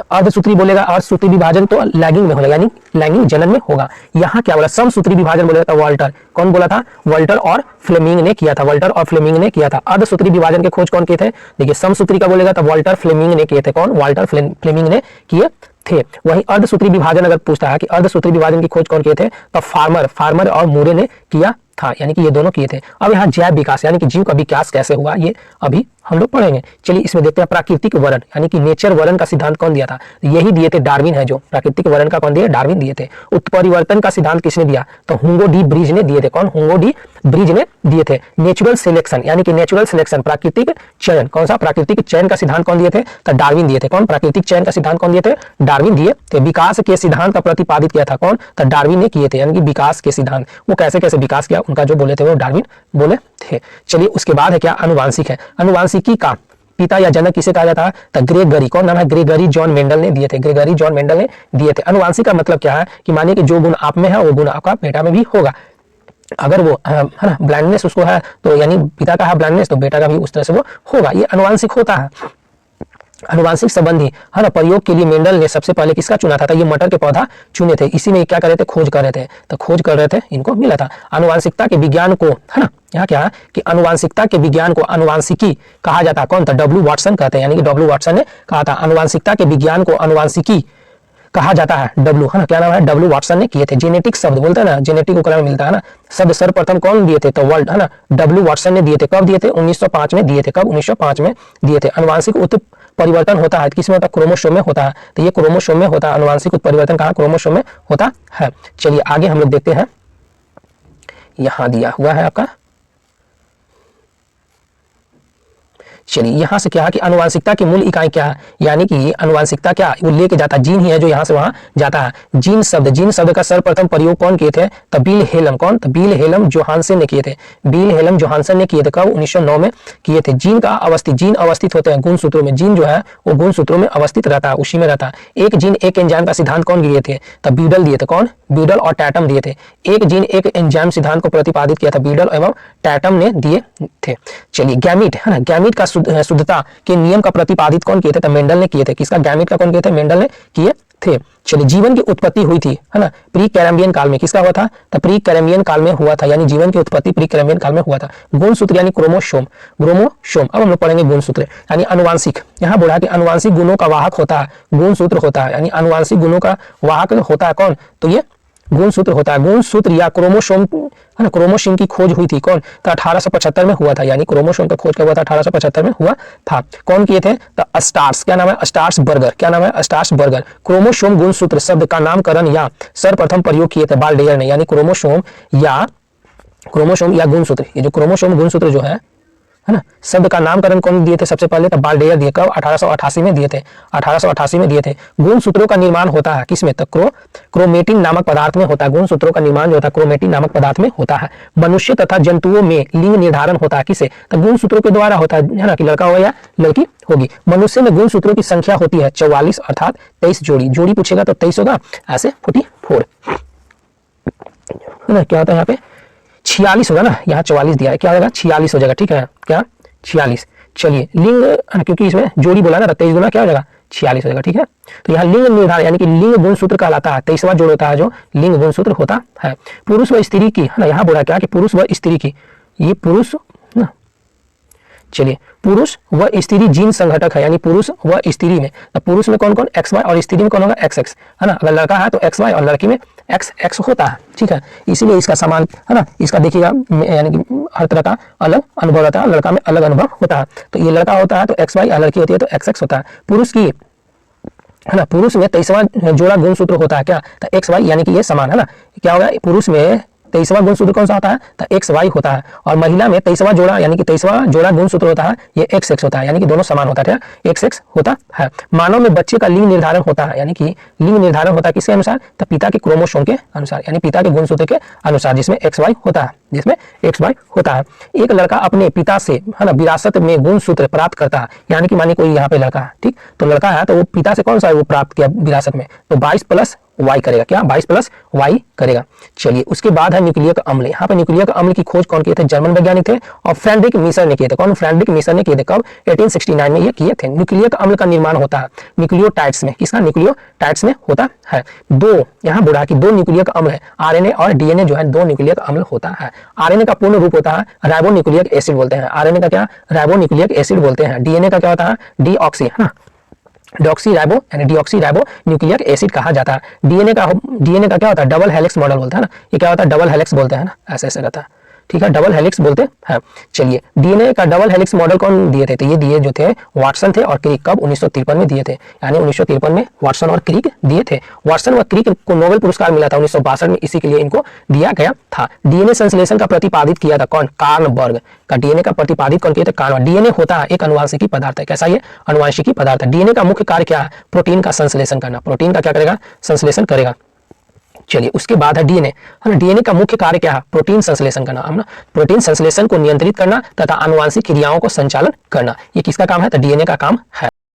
अर्धसूत्री बोलेगा, अर्धसूत्री विभाजन तो लैंगिक में हो जाएगा, यानी लैंगिक जनन में होगा। यहाँ क्या बोला, समसूत्री विभाजन बोलेगा, तो वॉल्टर, कौन बोला था, वॉल्टर और फ्लेमिंग ने किया था, वॉल्टर और फ्लेमिंग ने किया था। अर्धसूत्री विभाजन के खोज कौन किए थे, देखिए समसूत्री का बोलेगा तो वॉल्टर फ्लेमिंग ने किए थे। कौन, वॉल्टर फ्लेमिंग ने किए थे। वहीं अर्धसूत्री विभाजन अगर पूछता है कि अर्धसूत्री विभाजन की खोज कौन किए थे, तो फार्मर और मूरे ने किया था, यानी कि ये दोनों किए थे। अब यहाँ जैव विकास यानी कि जीव का विकास कैसे हुआ, ये अभी हम लोग पढ़ेंगे। चलिए इसमें देखते हैं प्राकृतिक वर्ण यानी कि नेचर वर्ण का सिद्धांत कौन दिया था, यही दिए थे डार्विन है, जो प्राकृतिक वर्ण का कौन दिया, डार्विन दिए थे। उत्परिवर्तन का सिद्धांत किसने दिया, तो हुंगो डी ब्रिज ने दिए थे। कौन, हुंगो डी ब्रिज ने दिए थे। नेचुरल सिलेक्शन यानी कि नेचुरल सिलेक्शन प्राकृतिक चयन, कौन सा प्राकृतिक चयन का सिद्धांत कौन दिए थे, तो डार्विन दिए थे। कौन, प्राकृतिक चयन का सिद्धांत कौन दिए थे, डार्विन दिए थे। विकास के सिद्धांत का प्रतिपादित किया था कौन, तो डार्विन ने किए थे, यानी कि विकास के सिद्धांत, वो कैसे कैसे विकास किया उनका जो बोले थे वो डार्विन बोले थे। चलिए उसके बाद है क्या, अनुवांशिक है। अनुवांशिकी का पिता या जनक किसे कहा जाता है, तो ग्रेगरी, कौन नाम है, ग्रेगरी जॉन मेंडल ने दिए थे, ग्रेगरी जॉन मेंडल ने दिए थे। अनुवांशिक का मतलब क्या है कि मानिए कि जो गुण आप में है वो गुण आपका बेटा में भी होगा। अगर वो है ना ब्लाइंडनेस उसको है, तो यानी पिता का है ब्लाइंडनेस, तो बेटा का भी उस तरह से वो होगा, ये अनुवांशिक होता है। अनुवांशिक संबंधी है ना प्रयोग के लिए मेंडल ने सबसे पहले किसका चुना था, तो ये मटर के पौधा चुने थे। इसी में क्या कर रहे थे, खोज कर रहे थे, तो खोज कर रहे थे, इनको मिला था। अनुवांशिकता के विज्ञान को है ना, यहाँ क्या है कि अनुवांशिकता के विज्ञान को अनुवांशिकी कहा जाता है। कौन था, डब्ल्यू वाटसन कहते हैं, यानी कि डब्ल्यू वाटसन ने कहा था अनुवांशिकता के विज्ञान को अनुवांशिकी कहा जाता है। डब्ल्यू है ना, क्या नाम है, डब्ल्यू वाटसन ने किए थे। जेनेटिक शब्द बोलते हैं ना, जेनेटिक उपकरण मिलता है ना, शब्द सर्वप्रथम कौन दिए थे, तो वर्ल्ड है ना, डब्ल्यू वाटसन ने दिए थे। कब दिए थे, 1905 में दिए थे। कब, 1905 में दिए थे। अनुवांशिक उत्परिवर्तन होता है किसमें होता है, क्रोमोसोम में होता है, तो ये क्रोमोसोम में होता है। अनुवांशिक उत्परिवर्तन कहाँ, क्रोमोसोम में होता है। चलिए आगे हम लोग देखते हैं, यहाँ दिया हुआ है आपका चलिए यहाँ से क्या है कि आनुवांशिकता की मूल इकाई क्या है, यानी कि आनुवांशिकता क्या वो लेके जाता है, जीन ही है जो यहाँ से वहां जाता है। जीन शब्द का सर्वप्रथम प्रयोग कौन किए थे? बिल हेलम। कौन? बिल हेलम जोहानसन ने किए थे। बिल हेलम जोहानसन ने किए थे। कब? 1909 में किए थे। जीन का अवस्थित, जीन अवस्थित होते हैं गुणसूत्रों में। जीन जो है वो गुणसूत्रों में अवस्थित रहता है, उसी में रहता है। एक जीन एक एंजाइम का सिद्धांत कौन दिए थे? तब ब्यूडल दिए थे। कौन? ब्यूडल और टैटम दिए थे। एक जीन एक एंजाइम सिद्धांत को प्रतिपादित किया था, ब्यूडल एवं टैटम ने दिए थे। चलिए गैमीट है ना, गैमीट का शुद्धता के नियम का प्रतिपादित कौन किए थे? तो मेंडल ने किए थे। किसका? गैमीट का कौन किए थे? मेंडल ने किए थे। चलिए जीवन की उत्पत्ति हुई थी है ना प्री कैम्ब्रियन काल में। किसका हुआ था? तो प्री कैम्ब्रियन काल में हुआ था, यानी जीवन की उत्पत्ति प्री कैम्ब्रियन काल में हुआ था। गुणसूत्र यानी क्रोमोसोम, क्रोमोसोम। अब हम लोग पढ़ेंगे गुणसूत्र यानी अनुवांशिक। यहाँ बोला कि अनुवांशिक गुणों का वाहक होता है गुणसूत्र होता है, यानी अनुवांशिक गुणों का वाहक होता है कौन? तो ये गुणसूत्र होता है। गुणसूत्र या क्रोमोसोम है ना, क्रोमोसोम की खोज हुई थी कौन? तो 1875 में हुआ था, यानी क्रोमोसोम का खोज कब हुआ था? 1875 में हुआ था। कौन किए थे? तो स्टार्स। क्या नाम है? Stars burger. क्या नाम है? Stars burger. क्रोमोसोम गुणसूत्र शब्द का नामकरण या सर्वप्रथम प्रयोग किए थे बाल्डेयर ने, यानी क्रोमोसोम या गुणसूत्र, ये जो क्रोमोसोम गुणसूत्र जो है ना, शब्द का नामकरण कौन दिए थे सबसे पहले? तो बाल्डेयर दिए। कब? 1888 में दिए थे। 1888 में दिए थे। गुणसूत्रों का निर्माण होता है किसमें? तो क्रोमेटिन नामक पदार्थ में होता है। गुणसूत्रों का निर्माण जो होता है क्रोमेटिन नामक पदार्थ में होता है। मनुष्य तथा जंतुओं में लिंग निर्धारण होता है किसे? तो गुणसूत्रों के द्वारा होता है ना, कि लड़का होगा या लड़की होगी। मनुष्य में गुणसूत्रों की संख्या होती है 44 अर्थात 23 जोड़ी। जोड़ी पूछेगा तो 23 होगा, ऐसे 44 है ना। क्या होता है यहाँ पे? 46 होगा ना, यहाँ 44 दिया है, क्या होगा? 46 हो जाएगा। ठीक है, क्या? 46। चलिए लिंग, क्योंकि इसमें जोड़ी बोला ना, 23 गुना क्या हो जाएगा? 46 हो जाएगा। ठीक है, तो यहाँ लिंग निर्धारण यानी कि लिंग गुणसूत्र कहलाता है। 23वां जोड़ होता है जो लिंग गुणसूत्र होता है। पुरुष व स्त्री की है ना, यहाँ बोला क्या कि पुरुष व स्त्री की, ये पुरुष ना, चलिए पुरुष व स्त्री जीन संघटक है, यानी पुरुष व स्त्री में, तो पुरुष में कौन कौन? XY और स्त्री में कौन होगा? XX है ना। अगर लड़का है तो XY और लड़की में XX होता है। ठीक है, इसीलिए इसका समान है ना, इसका देखिएगा यानी कि हर तरह का अलग अनुभव रहता है, लड़का में अलग अनुभव होता है। तो ये लड़का होता है तो XY और लड़की होती है तो XX होता है। पुरुष की है ना, पुरुष में 23वां जोड़ा गुणसूत्र होता है क्या? तो XY, यानी कि ये समान है ना। क्या होगा? पुरुष में 23वां गुणसूत्र कौन सा होता है? तो XY होता है। और महिला में 23वां जोड़ा यानी कि 23वां जोड़ा गुणसूत्र होता है, ये XX होता है, यानी कि दोनों समान होता है, XX होता है। मानव में बच्चे का लिंग निर्धारण होता है, यानी कि लिंग निर्धारण होता है किसके अनुसार? तो पिता के क्रोमोसोम के अनुसार, यानी पिता के गुणसूत्र के अनुसार, जिसमें XY होता है, जिसमें XY होता है। एक लड़का अपने पिता से है ना विरासत में गुणसूत्र प्राप्त करता है, यानी कि मानिए कोई यहाँ पे लड़का है, ठीक, तो लड़का है तो वो पिता से कौन सा वो प्राप्त किया विरासत में? तो 22 + Y करेगा। क्या? 22 + Y करेगा। चलिए उसके बाद है न्यूक्लियक अम्ल। यहाँ पे न्यूक्लियक अम्ल की खोज कौन किए थे? जर्मन वैज्ञानिक थे और फ्रेडरिक मीसर ने किए थे। कौन? फ्रेडरिक मीसर ने किए थे। कब? 1869 में ये किए थे। न्यूक्लियक अम्ल का निर्माण होता है न्यूक्लियोटाइड्स में। किसका? न्यूक्लियोटाइड्स में होता है। दो, यहाँ बोला कि 2 न्यूक्लियक अम्ल है, RNA और DNA जो है 2 न्यूक्लियक अम्ल होता है। RNA का पूर्ण रूप होता है राइबोन्यूक्लिक एसिड बोलते हैं। RNA का क्या? राइबोन्यूक्लिक एसिड बोलते हैं। DNA का क्या होता है? डीऑक्सी है ना, डॉक्सी राइबो यानी डीऑक्सी राइबो न्यूक्लियक एसिड कहा जाता है। डीएनए का क्या होता है? डबल हेलिक्स मॉडल बोलते हैं ना, ये क्या होता है? डबल हेलिक्स बोलते हैं ना, ऐसे ऐसे रहता है। ठीक है, डबल हेलिक्स बोलते हैं। चलिए डीएनए का डबल हेलिक्स मॉडल कौन दिए थे? तो ये दिए जो थे वाटसन थे और क्रिक। कब? 1953 में दिए थे, यानी 1953 में वाटसन और क्रिक दिए थे। वाटसन व क्रिक को नोबेल पुरस्कार मिला था 1962 में, इसी के लिए इनको दिया गया था। डीएनए संश्लेषण का प्रतिपादित किया था कौन? कार्नबर्ग का डीएनए का प्रतिपादित कौन किया था? कार्नबर्ग। डीएनए होता है एक अनुवांशिकी पदार्थ है। कैसा? ये अनुवांशिकी पदार्थ है। डीएनए का मुख्य कार्य क्या है? प्रोटीन का संश्लेषण करना। प्रोटीन का क्या करेगा? संश्लेषण करेगा। चलिए उसके बाद है डीएनए। डीएनए का मुख्य कार्य क्या है? प्रोटीन संश्लेषण करना है ना, प्रोटीन संश्लेषण को नियंत्रित करना तथा आनुवांशिक क्रियाओं को संचालन करना। ये किसका काम है? तो डीएनए का काम है।